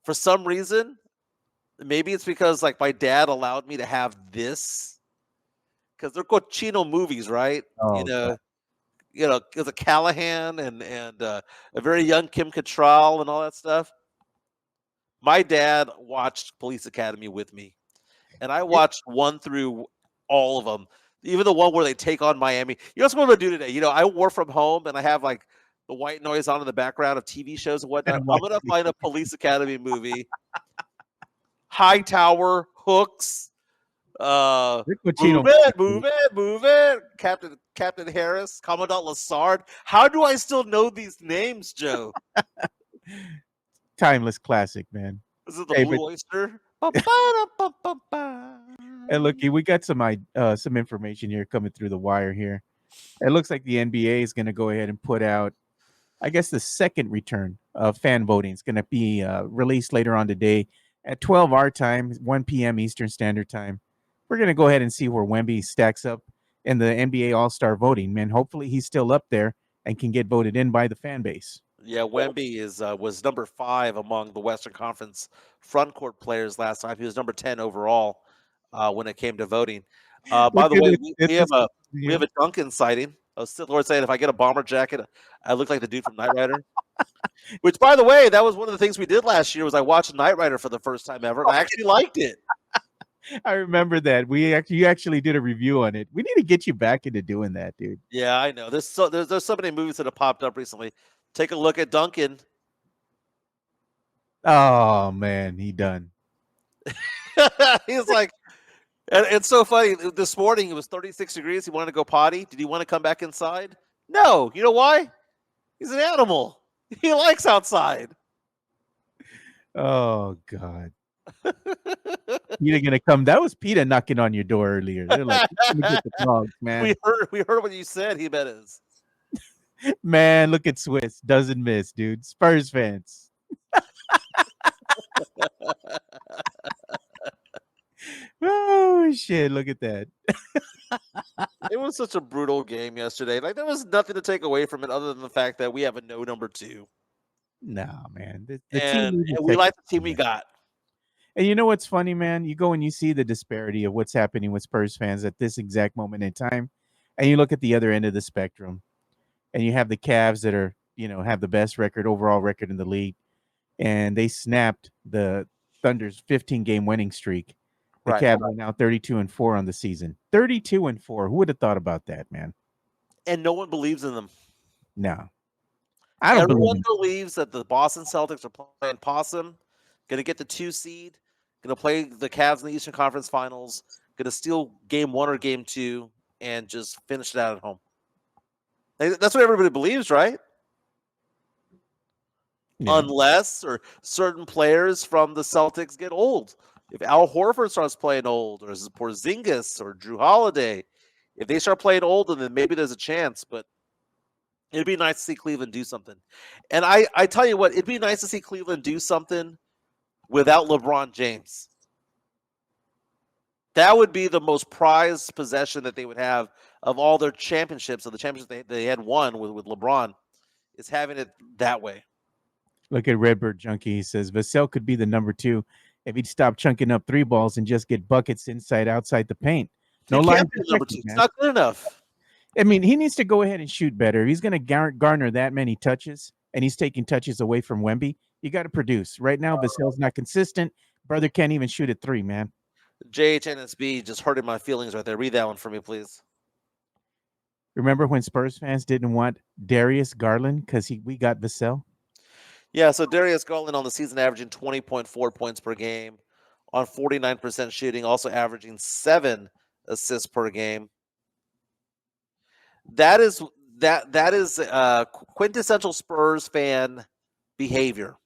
For some reason, maybe it's because like my dad allowed me to have this because they're cochino movies, right? Oh, There's a Callahan and a very young Kim Cattrall and all that stuff. My dad watched Police Academy with me, and I watched 1 through all of them, even the one where they take on Miami. You know what I'm going to do today? I work from home, and I have like the white noise on in the background of TV shows and whatnot. I'm going to find a Police Academy movie. Hightower, Hooks, move it, Captain Harris, Commandant Lassard. How do I still know these names, Joe? Timeless classic, man. This is the Blue Oyster. And look, we got some information here coming through the wire here. It looks like the NBA is going to go ahead and put out, I guess, the second return of fan voting. It's going to be released later on today at 12 our time, 1 p.m. Eastern Standard Time. We're going to go ahead and see where Wemby stacks up in the NBA All-Star voting. Man, hopefully he's still up there and can get voted in by the fan base. Yeah, Wemby was number 5 among the Western Conference front court players last time. He was number 10 overall when it came to voting. By Look the at way, it. we have a Duncan sighting. I was Lord saying if I get a bomber jacket, I look like the dude from Knight Rider. Which, by the way, that was one of the things we did last year. Was I watched Knight Rider for the first time ever, and I actually liked it. I remember that. You actually did a review on it. We need to get you back into doing that, dude. Yeah, I know. There's so many movies that have popped up recently. Take a look at Duncan. Oh man, he done. He's like, and it's so funny. This morning it was 36 degrees. He wanted to go potty. Did he want to come back inside? No. You know why? He's an animal. He likes outside. Oh God. Peter gonna come. That was Peter knocking on your door earlier. They're like, "Let me get the dogs, man." We heard what you said, Jimenez. Man, look at Swiss. Doesn't miss, dude. Spurs fans. Oh shit! Look at that. It was such a brutal game yesterday. Like there was nothing to take away from it other than the fact that we have a no number 2. Nah, man. The And team we like the team we got. And you know what's funny, man? You go and you see the disparity of what's happening with Spurs fans at this exact moment in time, and you look at the other end of the spectrum, and you have the Cavs that are, have the best overall record in the league, and they snapped the Thunder's 15-game winning streak. The Cavs are now 32-4 on the season. 32-4. Who would have thought about that, man? And no one believes in them. No. I don't Everyone believes that the Boston Celtics are playing possum, going to get the 2 seed, going to play the Cavs in the Eastern Conference Finals, going to steal game 1 or game 2, and just finish it out at home. That's what everybody believes, right? Yeah. Unless or certain players from the Celtics get old. If Al Horford starts playing old, or Porzingis or Drew Holiday, if they start playing old, then maybe there's a chance. But it'd be nice to see Cleveland do something. And I tell you what, it'd be nice to see Cleveland do something without LeBron James. That would be the most prized possession that they would have of all their championships, of the championships they had won with LeBron, is having it that way. Look at Redbird Junkie. He says Vassell could be the number 2 if he'd stop chunking up 3 balls and just get buckets outside the paint. No line. It's not good enough. I mean, he needs to go ahead and shoot better. He's going to garner that many touches, and he's taking touches away from Wemby. You got to produce. Right now, Vassell's not consistent. Brother can't even shoot at 3, man. JHNSB just hurting my feelings right there. Read that one for me, please. Remember when Spurs fans didn't want Darius Garland because we got Vassell? Yeah, so Darius Garland on the season averaging 20.4 points per game on 49% shooting, also averaging 7 assists per game. That is quintessential Spurs fan behavior,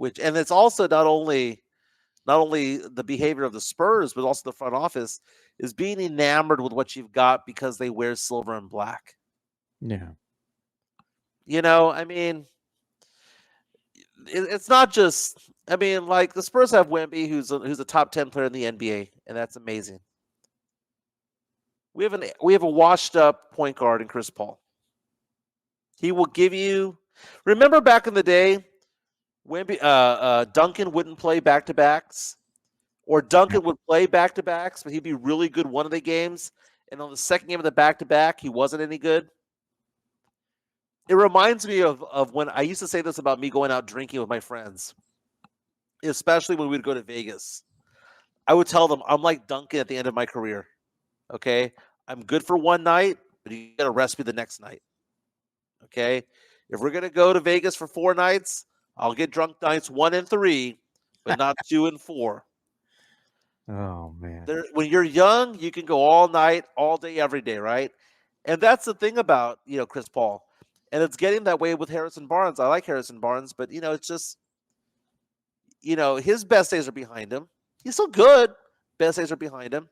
and it's also not only the behavior of the Spurs, but also the front office is being enamored with what you've got because they wear silver and black. Yeah. I mean, it's not just. I mean, like the Spurs have Wemby, who's a top 10 player in the NBA, and that's amazing. We have a washed up point guard in Chris Paul. He will give you. Remember back in the day, Wemby, Duncan wouldn't play back to backs, or Duncan would play back to backs, but he'd be really good one of the games, and on the second game of the back to back, he wasn't any good. It reminds me of when I used to say this about me going out drinking with my friends, especially when we'd go to Vegas. I would tell them, I'm like Duncan at the end of my career. Okay? I'm good for one night, but you got to rest me the next night. Okay? If we're going to go to Vegas for 4 nights, I'll get drunk nights 1 and 3, but not 2 and 4. Oh, man. When you're young, you can go all night, all day, every day, right? And that's the thing about, Chris Paul. And it's getting that way with Harrison Barnes. I like Harrison Barnes, but, it's just, his best days are behind him. He's still good. Best days are behind him.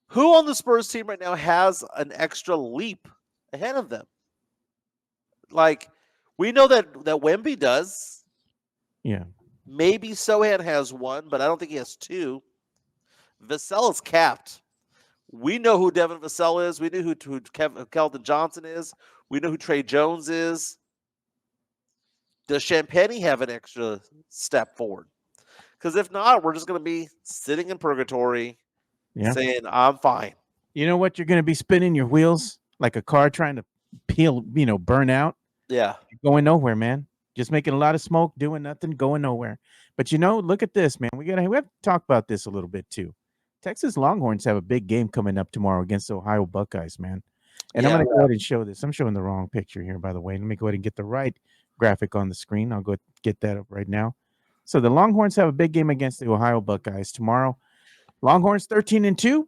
Who on the Spurs team right now has an extra leap ahead of them? Like, we know that Wemby does. Yeah. Maybe Sohan has one, but I don't think he has two. Vassell is capped. We know who Devon Vassell is. We knew who Keldon Johnson is. We know who Trey Jones is. Does Champagne have an extra step forward? Because if not, we're just going to be sitting in purgatory saying, I'm fine. You know what? You're going to be spinning your wheels like a car trying to burn out. Yeah. You're going nowhere, man. Just making a lot of smoke, doing nothing, going nowhere. But look at this, man. We have to talk about this a little bit too. Texas Longhorns have a big game coming up tomorrow against the Ohio Buckeyes, man. And I'm going to go ahead and show this. I'm showing the wrong picture here, by the way. Let me go ahead and get the right graphic on the screen. I'll go get that up right now. So the Longhorns have a big game against the Ohio Buckeyes tomorrow. Longhorns 13-2,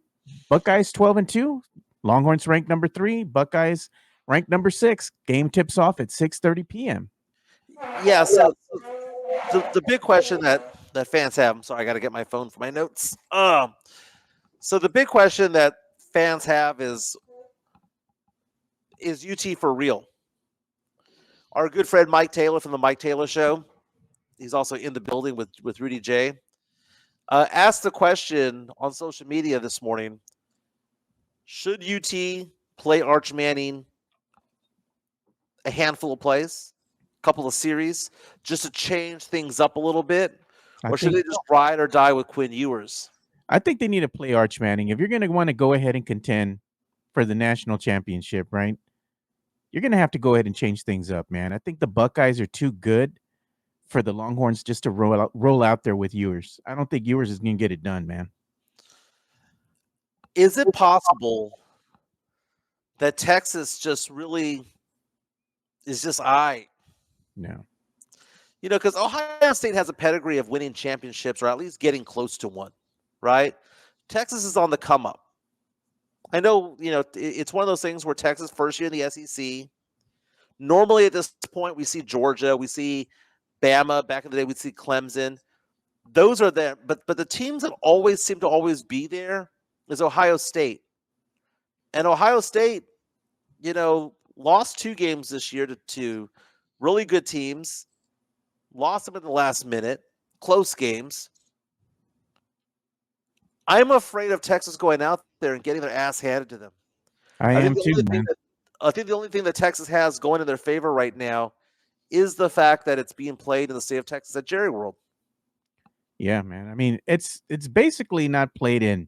Buckeyes 12-2. Longhorns ranked number 3, Buckeyes ranked number 6. Game tips off at 6:30 p.m. Yeah, so the big question that fans have, I'm sorry, I got to get my phone for my notes. So the big question that fans have is UT for real? Our good friend Mike Taylor from the Mike Taylor Show, he's also in the building with Rudy J, asked the question on social media this morning, should UT play Arch Manning a handful of plays, a couple of series, just to change things up a little bit? Or should they just ride or die with Quinn Ewers? I think they need to play Arch Manning. If you're going to want to go ahead and contend for the national championship, right, you're going to have to go ahead and change things up, man. I think the Buckeyes are too good for the Longhorns just to roll out there with Ewers. I don't think Ewers is going to get it done, man. Is it possible that Texas just really is just No. Because Ohio State has a pedigree of winning championships or at least getting close to one, right? Texas is on the come up. I know, it's one of those things where Texas first year in the SEC. Normally at this point, we see Georgia, we see Bama. Back in the day, we'd see Clemson. Those are there, but the teams that always seem to always be there is Ohio State. And Ohio State, lost 2 games this year to really good teams. Lost them in the last minute, close games. I'm afraid of Texas going out there and getting their ass handed to them. I am too, man. I think the only thing that Texas has going in their favor right now is the fact that it's being played in the state of Texas at Jerry World. Yeah, man. I mean, it's basically not played in.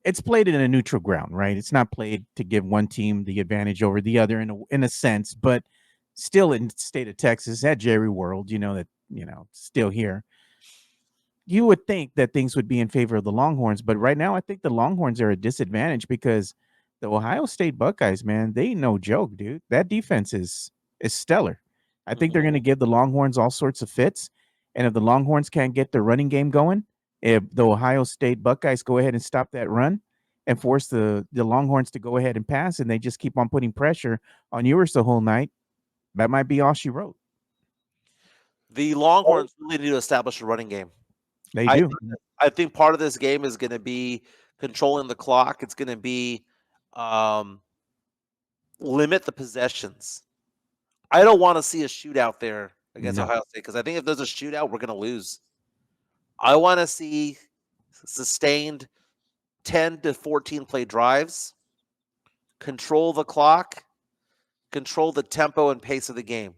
It's played in a neutral ground, right? It's not played to give one team the advantage over the other in a sense, but still in the state of Texas at Jerry World, still here. You would think that things would be in favor of the Longhorns, but right now I think the Longhorns are at a disadvantage because the Ohio State Buckeyes, man, they ain't no joke, dude. That defense is stellar. I think they're going to give the Longhorns all sorts of fits, and if the Longhorns can't get their running game going, if the Ohio State Buckeyes go ahead and stop that run and force the Longhorns to go ahead and pass, and they just keep on putting pressure on Ewers the whole night, that might be all she wrote. The Longhorns really need to establish a running game. They do. I think part of this game is going to be controlling the clock. It's going to be limit the possessions. I don't want to see a shootout there against Ohio State because I think if there's a shootout, we're going to lose. I want to see sustained 10 to 14 play drives, control the clock, control the tempo and pace of the game.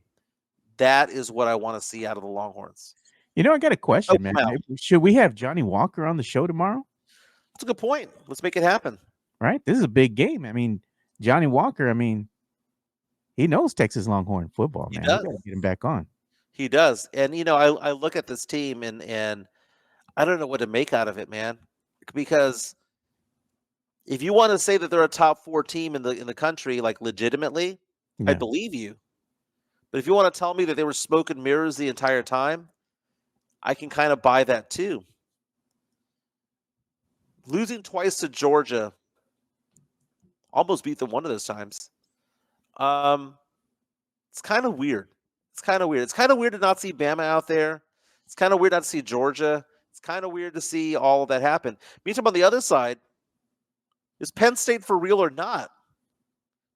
That is what I want to see out of the Longhorns. I got a question, man. Should we have Johnny Walker on the show tomorrow? That's a good point. Let's make it happen. Right? This is a big game. I mean, Johnny Walker, he knows Texas Longhorn football, man. We got to get him back on. He does. And, I look at this team and I don't know what to make out of it, man. Because if you want to say that they're a top 4 team in the country, like legitimately, I believe you. But if you want to tell me that they were smoke and mirrors the entire time, I can kind of buy that too. Losing twice to Georgia, almost beat them one of those times. It's kind of weird. It's kind of weird to not see Bama out there. It's kind of weird not to see Georgia. It's kind of weird to see all of that happen. Meantime, on the other side, Is Penn State for real or not?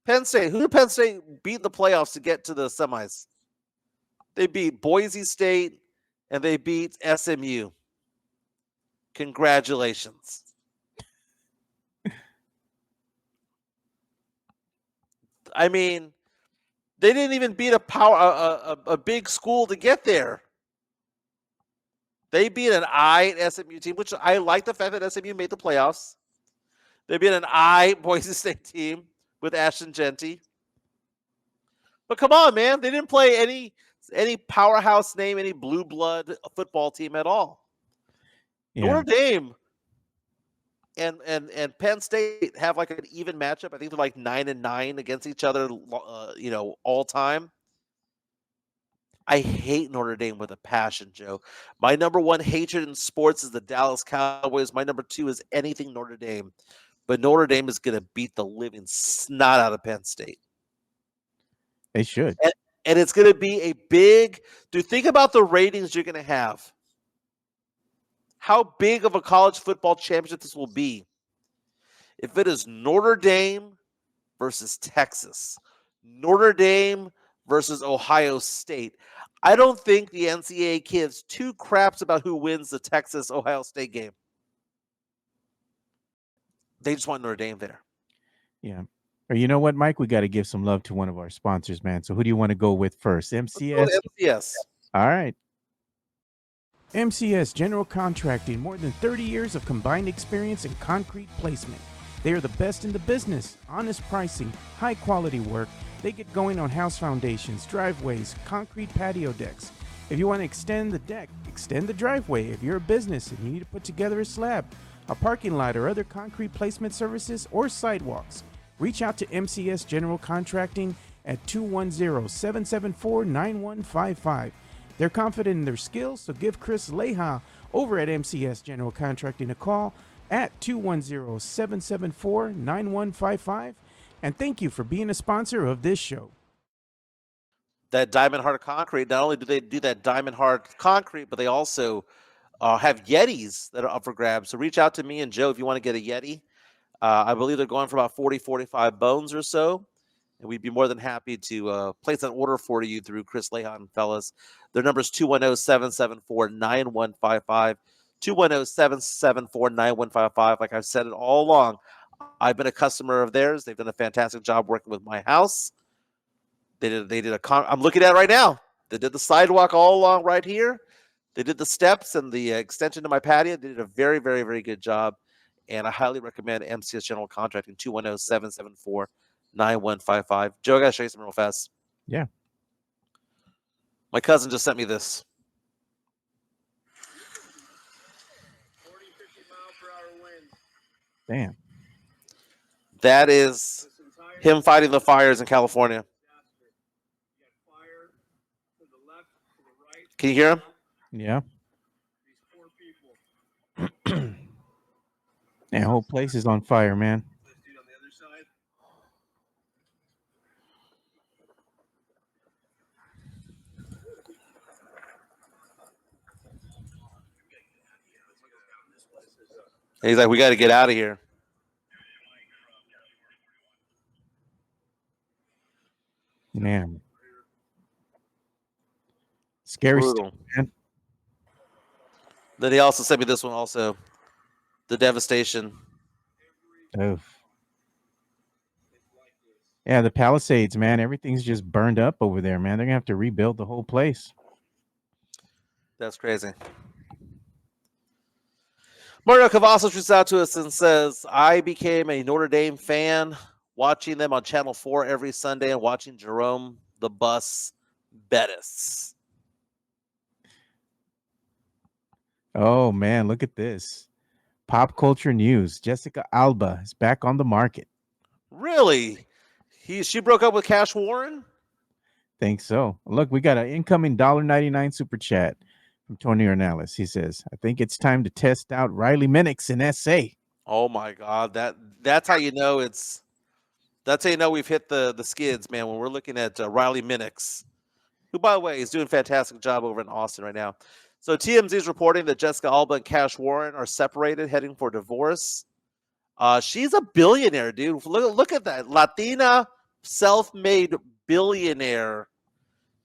Penn State. Who did Penn State beat in the playoffs to get to the semis? They beat Boise State and they beat SMU. Congratulations. I mean, they didn't even beat a big school to get there. They beat an SMU team, which I like the fact that SMU made the playoffs. They beat an Boise State team with Ashton Genty. But come on, man, they didn't play any powerhouse name, any blue blood football team at all. Yeah. Notre Dame and Penn State have like an even matchup. I think they're like 9-9 against each other, all time. I hate Notre Dame with a passion, Joe. My number one hatred in sports is the Dallas Cowboys. My number two is anything Notre Dame. But Notre Dame is going to beat the living snot out of Penn State. They should. And it's going to be a big – think about the ratings you're going to have. How big of a college football championship this will be. If it is Notre Dame versus Texas, Notre Dame versus Ohio State, I don't think the NCAA gives two craps about who wins the Texas-Ohio State game. They just want Notre Dame there. Yeah. Or you know what, Mike? We got to give some love to one of our sponsors, man. So who do you want to go with first? MCS? MCS. All right. MCS General Contracting, more than 30 years of combined experience in concrete placement. They are the best in the business. Honest pricing, high quality work. They get going on house foundations, driveways, concrete patio decks. If you want to extend the deck, extend the driveway. If you're a business and you need to put together a slab, a parking lot, or other concrete placement services or sidewalks, reach out to MCS General Contracting at 210-774-9155. They're confident in their skills, so give Chris Leha over at MCS General Contracting a call at 210-774-9155. And thank you for being a sponsor of this show. That Diamond Hard Concrete, not only do they do that Diamond Hard Concrete, but they also have Yetis that are up for grabs. So reach out to me and Joe if you want to get a Yeti. I believe they're going for about 40, 45 bones or so. And we'd be more than happy to place an order for you through Chris Lehan, fellas. Their number is 210-774-9155. 210-774-9155. Like I've said it all along, I've been a customer of theirs. They've done a fantastic job working with my house. I'm looking at it right now. They did the sidewalk all along right here. They did the steps and the extension to my patio. They did a very, very, very good job. And I highly recommend MCS General Contracting, 210-774-9155. Joe, I got to show you something real fast. Yeah. My cousin just sent me this. 40, 50 mile per hour winds. Damn. That is him fighting the fires in California. Can you hear him? Yeah. These poor people. That whole place is on fire, man. This dude on the other side. He's like, we got to get out of here. Man. Scary stuff, man. Then he also sent me this one also. The devastation. Oh. Yeah, the Palisades, man. Everything's just burned up over there, man. They're going to have to rebuild the whole place. That's crazy. Mario Cavazos reaches out to us and says, I became a Notre Dame fan watching them on Channel 4 every Sunday and watching Jerome the Bus Bettis. Oh, man, look at this. Pop culture news. Jessica Alba is back on the market. Really? She broke up with Cash Warren? Think so. Look, we got an incoming $1.99 super chat from Tony Ornelas. He says, I think it's time to test out Riley Minix in SA. Oh, my God. That's how you know we've hit the skids, man, when we're looking at Riley Minix, who, by the way, is doing a fantastic job over in Austin right now. So TMZ is reporting that Jessica Alba and Cash Warren are separated, heading for divorce. She's a billionaire, dude. Look at that. Latina self-made billionaire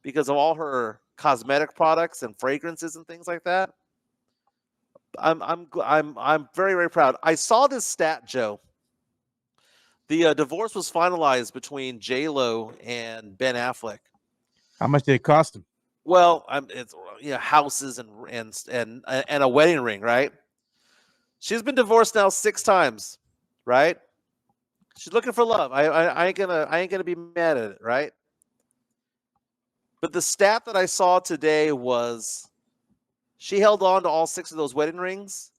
because of all her cosmetic products and fragrances and things like that. I'm very, very proud. I saw this stat, Joe. The divorce was finalized between J-Lo and Ben Affleck. How much did it cost him? Well, it's houses and a wedding ring, right? She's been divorced now 6 times, right? She's looking for love. I ain't gonna be mad at it, right? But the stat that I saw today was she held on to all 6 of those wedding rings.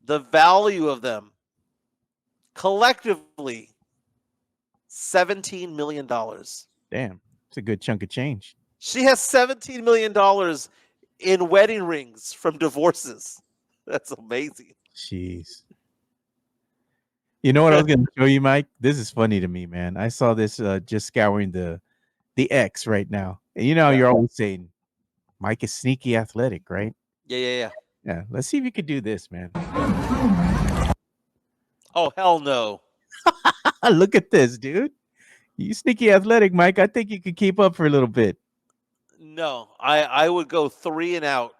The value of them collectively $17 million. Damn, it's a good chunk of change. She has $17 million in wedding rings from divorces. That's amazing. Jeez. You know what I was going to show you, Mike? This is funny to me, man. I saw this just scouring the X right now. And you know, Yeah. you're always saying Mike is sneaky athletic, right? Yeah. Yeah. Let's see if you could do this, man. Oh, hell no. Look at this, dude. You sneaky athletic, Mike. I think you could keep up for a little bit. No, I would go 3 and out.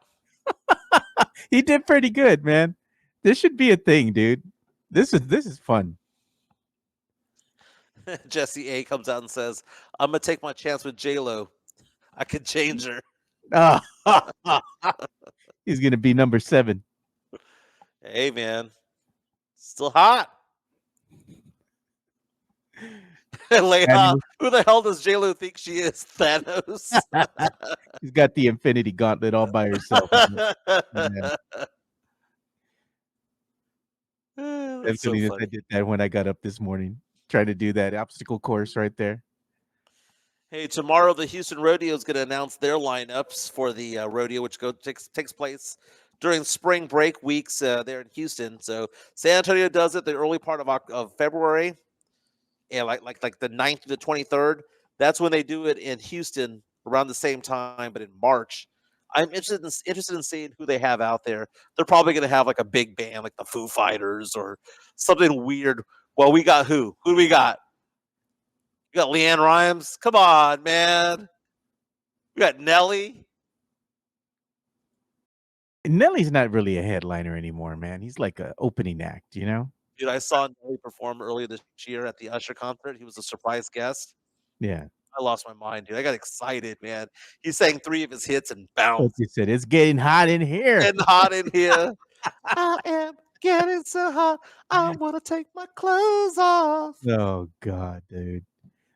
He did pretty good, man. This should be a thing, dude. This is fun. Jesse A comes out and says, I'm going to take my chance with J-Lo. I could change her. Ah, he's gonna be number 7. Hey, man. Still hot. Leia, who the hell does J-Lo think she is? Thanos? He's got the Infinity Gauntlet all by herself. That's so Definitely, I funny. did that when I got up this morning, trying to do that obstacle course right there. Hey, tomorrow the Houston Rodeo is going to announce their lineups for the rodeo, which takes place during spring break weeks there in Houston. So San Antonio does it the early part of February, and like the 9th to the 23rd. That's when they do it in Houston around the same time, but in March. I'm interested in seeing who they have out there. They're probably going to have like a big band, like the Foo Fighters or something weird. Well, we got who? Who do we got? You got Leanne Rimes. Come on, man. We got Nelly. Nelly's not really a headliner anymore, man. He's like an opening act, you know? Dude, I saw Nelly perform earlier this year at the Usher concert. He was a surprise guest. Yeah. I lost my mind, dude. I got excited, man. He sang 3 of his hits and Like bounced. you said, it's getting hot in here. Getting hot in here. I am getting so hot. I want to take my clothes off. Oh God, dude.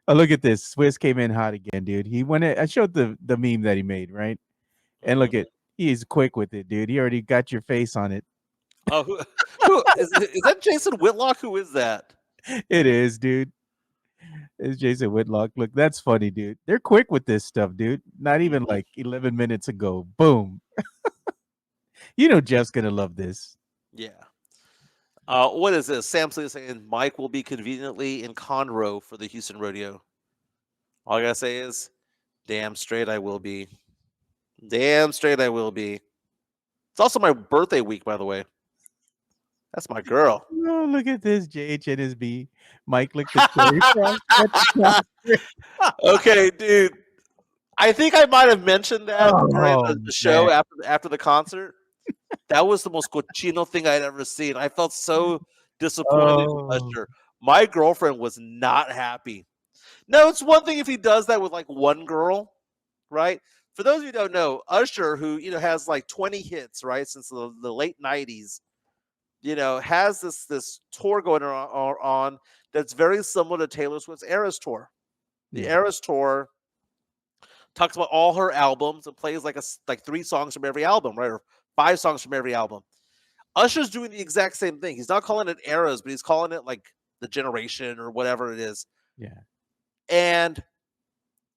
Oh, look at this. Swiss came in hot again, dude. He went. I showed the meme that he made, right? And look at he's quick with it, dude. He already got your face on it. Oh, who is that? Jason Whitlock? Who is that? It is, dude. It's Jason Whitlock. Look, that's funny, dude. They're quick with this stuff, dude. Not even like 11 minutes ago. Boom. You know Jeff's gonna love this. Yeah. What is this? Samson is saying Mike will be conveniently in Conroe for the Houston Rodeo. All I gotta say is, damn straight I will be. Damn straight I will be. It's also my birthday week, by the way. That's my girl. Oh, look at this. JHNSB. Mike licked the cherry. Okay, dude. I think I might have mentioned that during the show man. after the concert. That was the most cochino thing I'd ever seen. I felt so disappointed in Usher. My girlfriend was not happy. No, it's one thing if he does that with like one girl, right? For those of you who don't know, Usher, who has like 20 hits, right, since the late 90s, has this tour going on that's very similar to Taylor Swift's Eras tour. The Eras tour talks about all her albums and plays like 3 songs from every album, right, or 5 songs from every album. Usher's doing the exact same thing. He's not calling it Eras, but he's calling it like the Generation or whatever it is. Yeah. And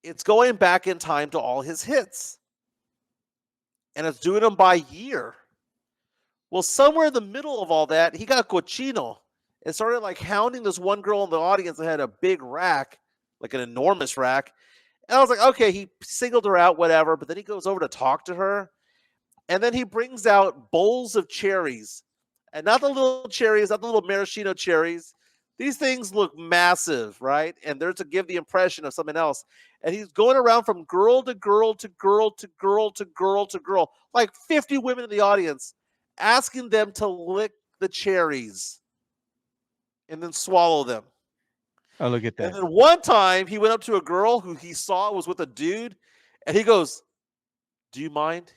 it's going back in time to all his hits. And it's doing them by year. Well, somewhere in the middle of all that, he got cochino and started like hounding this one girl in the audience that had a big rack, like an enormous rack. And I was like, okay, he singled her out, whatever. But then he goes over to talk to her. And then he brings out bowls of cherries. And not the little cherries, not the little maraschino cherries. These things look massive, right? And they're to give the impression of something else. And he's going around from girl to girl to girl to girl to girl to girl, like 50 women in the audience, asking them to lick the cherries and then swallow them. Oh, look at And that. then one time he went up to a girl who he saw was with a dude, and he goes, "Do you mind?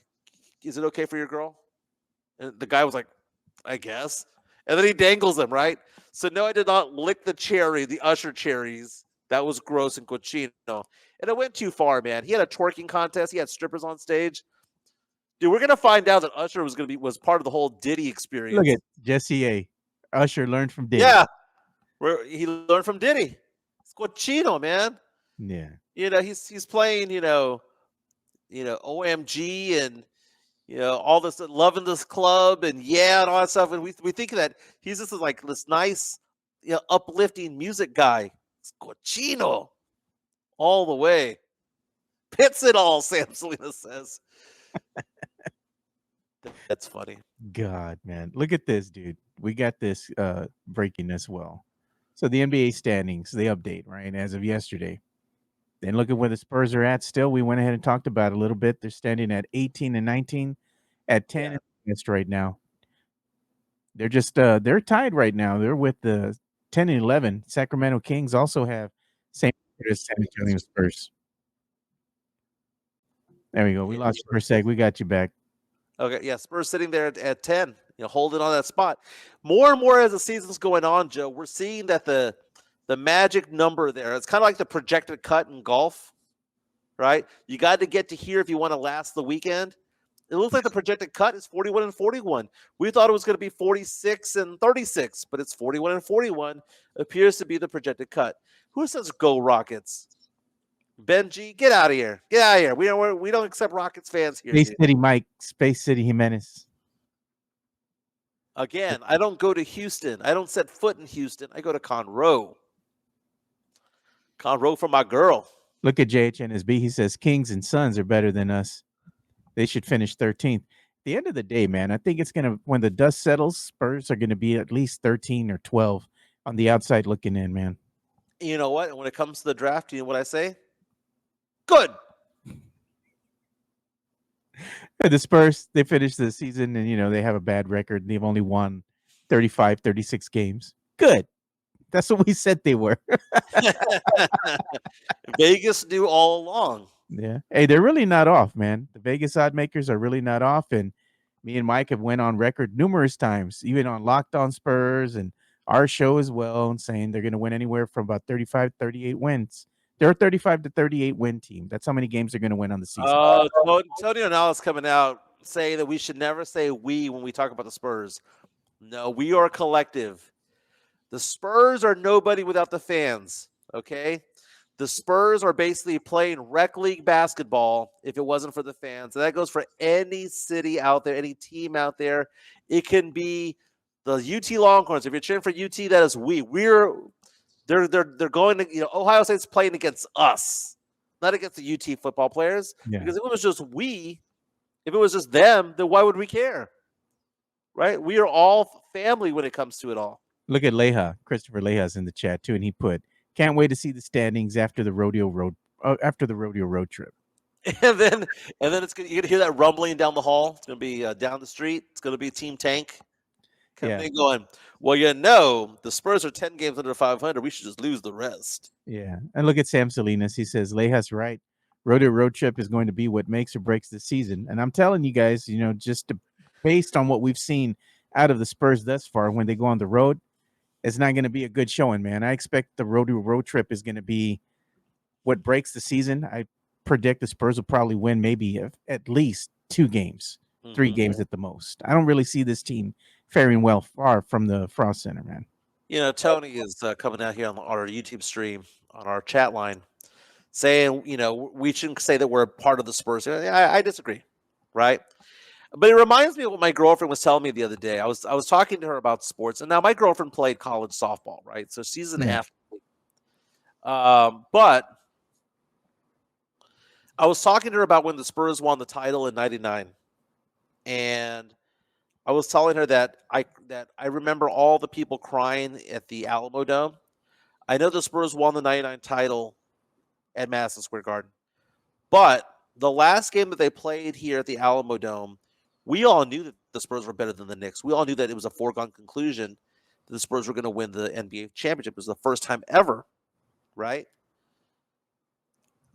Is it okay for your girl?" And the guy was like, "I guess." And then he dangles them, right? So no, I did not lick the cherry, the Usher cherries. That was gross and cochino. And it went too far, man. He had a twerking contest. He had strippers on stage. Dude, we're gonna find out that Usher was part of the whole Diddy experience. Look at Jesse A. Usher learned from Diddy. Yeah, where he learned from Diddy. It's cochino, man. Yeah. He's playing, OMG and all this loving this club and and all that stuff. And we think that he's just like this nice, uplifting music guy. It's cochino all the way. Pits it all, Sam Salinas says. That's funny. God, man. Look at this, dude. We got this breaking as well. So the NBA standings, they update, right, as of yesterday. Then look at where the Spurs are at still. We went ahead and talked about it a little bit. They're standing at 18 and 19 at 10 Yeah. against right now. They're just they're tied right now. They're with the 10 and 11. Sacramento Kings also have same record as San Antonio Spurs. There we go. We lost you for a sec. We got you back. Okay, yeah, Spurs sitting there at 10, holding on that spot. More and more as the season's going on, Joe, we're seeing that the magic number there, it's kind of like the projected cut in golf, right? You got to get to here if you want to last the weekend. It looks like the projected cut is 41 and 41. We thought it was going to be 46 and 36, but it's 41 and 41 appears to be the projected cut. Who says go Rockets? Benji, get out of here. Get out of here. We don't accept Rockets fans here. Space Dude. City Mike, Space City Jimenez. Again, I don't go to Houston. I don't set foot in Houston. I go to Conroe. Conroe for my girl. Look at JHNSB. He says Kings and Suns are better than us. They should finish 13th. At the end of the day, man, I think it's going to, when the dust settles, Spurs are going to be at least 13 or 12 on the outside looking in, man. You know what? When it comes to the draft, you know what I say? Good. The Spurs, they finished the season and, they have a bad record. They've only won 35, 36 games. Good. That's what we said they were. Vegas knew all along. Yeah. Hey, they're really not off, man. The Vegas odd makers are really not off. And me and Mike have went on record numerous times, even on Locked On Spurs and our show as well, and saying they're going to win anywhere from about 35, 38 wins. They're a 35 to 38 win team. That's how many games they're going to win on the season. Antonio now is coming out saying that we should never say we when we talk about the Spurs. No, we are a collective. The Spurs are nobody without the fans, okay? The Spurs are basically playing rec league basketball if it wasn't for the fans. And that goes for any city out there, any team out there. It can be the UT Longhorns. If you're cheering for UT, that is we. They're going to, Ohio State's playing against us, not against the UT football players. Yeah. Because if it was just we, if it was just them, then why would we care? Right? We are all family when it comes to it all. Look at Leha. Christopher Leha's in the chat too, and he put, "Can't wait to see the standings after the rodeo road trip." And then you're gonna hear that rumbling down the hall. It's gonna be down the street. It's gonna be Team Tank coming in going, well, the Spurs are 10 games under 500. We should just lose the rest. Yeah, and look at Sam Salinas. He says Leha's right. Rodeo road trip is going to be what makes or breaks the season. And I'm telling you guys, based on what we've seen out of the Spurs thus far, when they go on the road, it's not going to be a good showing, man. I expect the rodeo road trip is going to be what breaks the season. I predict the Spurs will probably win maybe at least 2 games, 3 games at the most. I don't really see this team faring well far from the Frost Center, man. Tony is coming out here on our YouTube stream, on our chat line, saying, we shouldn't say that we're a part of the Spurs. I disagree, right? But it reminds me of what my girlfriend was telling me the other day. I was talking to her about sports, and now my girlfriend played college softball, right? So she's an athlete. But I was talking to her about when the Spurs won the title in '99, and I was telling her that I remember all the people crying at the Alamo Dome. I know the Spurs won the 99 title at Madison Square Garden, but the last game that they played here at the Alamo Dome, we all knew that the Spurs were better than the Knicks. We all knew that it was a foregone conclusion that the Spurs were going to win the NBA championship. It was the first time ever, right?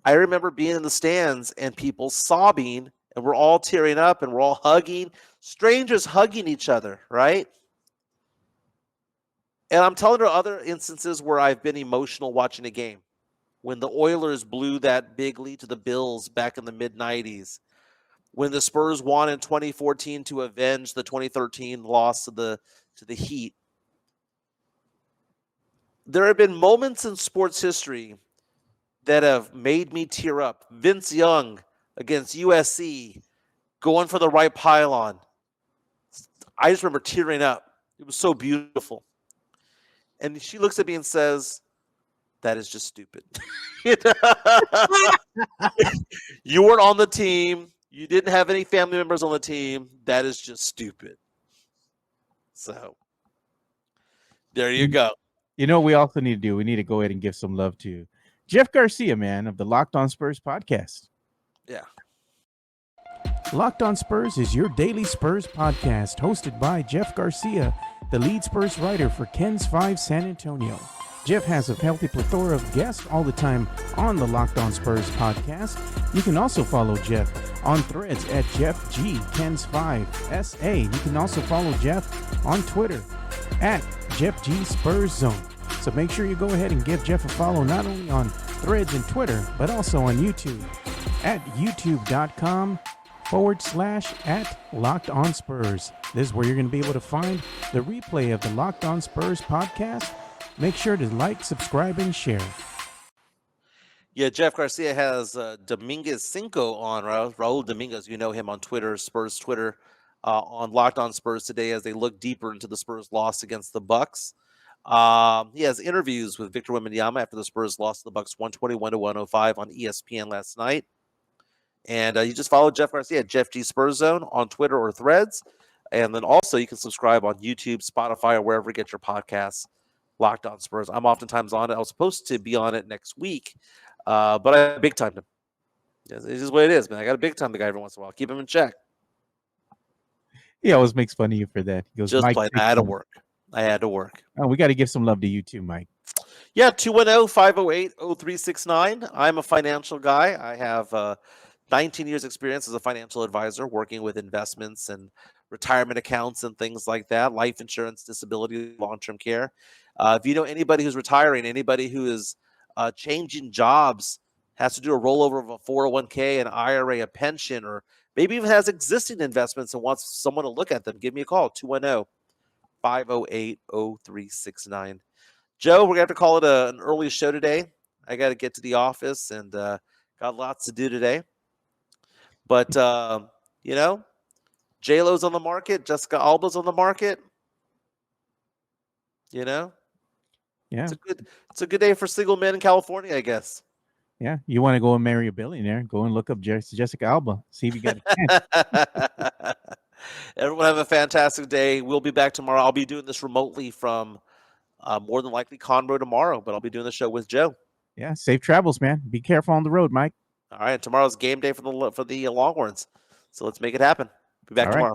I remember being in the stands and people sobbing, and we're all tearing up and we're all hugging, strangers hugging each other, right? And I'm telling her other instances where I've been emotional watching a game. When the Oilers blew that big lead to the Bills back in the mid-90s. When the Spurs won in 2014 to avenge the 2013 loss to the Heat. There have been moments in sports history that have made me tear up. Vince Young against USC, going for the right pylon. I just remember tearing up. It was so beautiful. And she looks at me and says, that is just stupid. You weren't on the team. You didn't have any family members on the team. That is just stupid. So, there you go. You know what we also need to do? We need to go ahead and give some love to Jeff Garcia, man, of the Locked On Spurs podcast. Yeah. Locked On Spurs is your daily Spurs podcast, hosted by Jeff Garcia, the lead Spurs writer for Ken's 5 San Antonio. Jeff has a healthy plethora of guests all the time on the Locked On Spurs podcast. You can also follow Jeff on Threads at Jeff G Ken's 5 SA. You can also follow Jeff on Twitter at Jeff G Spurs Zone. So make sure you go ahead and give Jeff a follow not only on Threads and Twitter, but also on YouTube at youtube.com/@LockedOnSpurs. This is where you're going to be able to find the replay of the Locked On Spurs podcast. Make sure to like, subscribe, and share. Yeah, Jeff Garcia has Dominguez Cinco on, Raul Dominguez. You know him on Twitter, Spurs Twitter, on Locked On Spurs today as they look deeper into the Spurs' loss against the Bucks. He has interviews with Victor Wembanyama after the Spurs lost to the Bucks 121-105 on ESPN last night. And you just follow Jeff Garcia at Jeff G Spurs Zone on Twitter or Threads. And then also you can subscribe on YouTube, Spotify, or wherever you get your podcasts. Locked On Spurs. I'm oftentimes on it. I was supposed to be on it next week, but I big timed him. It's just what it is, man. I got to big time the guy every once in a while. Keep him in check. He always makes fun of you for that. He goes, Just Mike, playing. I had to work. Oh, we got to give some love to you too, Mike. Yeah, 210-508-0369. I'm a financial guy. I have 19 years experience as a financial advisor working with investments and retirement accounts and things like that, life insurance, disability, long-term care. If you know anybody who's retiring, anybody who is changing jobs, has to do a rollover of a 401k, an IRA, a pension, or maybe even has existing investments and wants someone to look at them, give me a call, 210-508-0369. Joe, we're going to have to call it an early show today. I got to get to the office and got lots to do today. But, J-Lo's on the market. Jessica Alba's on the market. Yeah. It's a good day for single men in California, I guess. Yeah. You want to go and marry a billionaire? Go and look up Jessica Alba. See if you got a chance. Everyone have a fantastic day. We'll be back tomorrow. I'll be doing this remotely from more than likely Conroe tomorrow, but I'll be doing the show with Joe. Yeah. Safe travels, man. Be careful on the road, Mike. All right. Tomorrow's game day for the Longhorns. So let's make it happen. Be back tomorrow.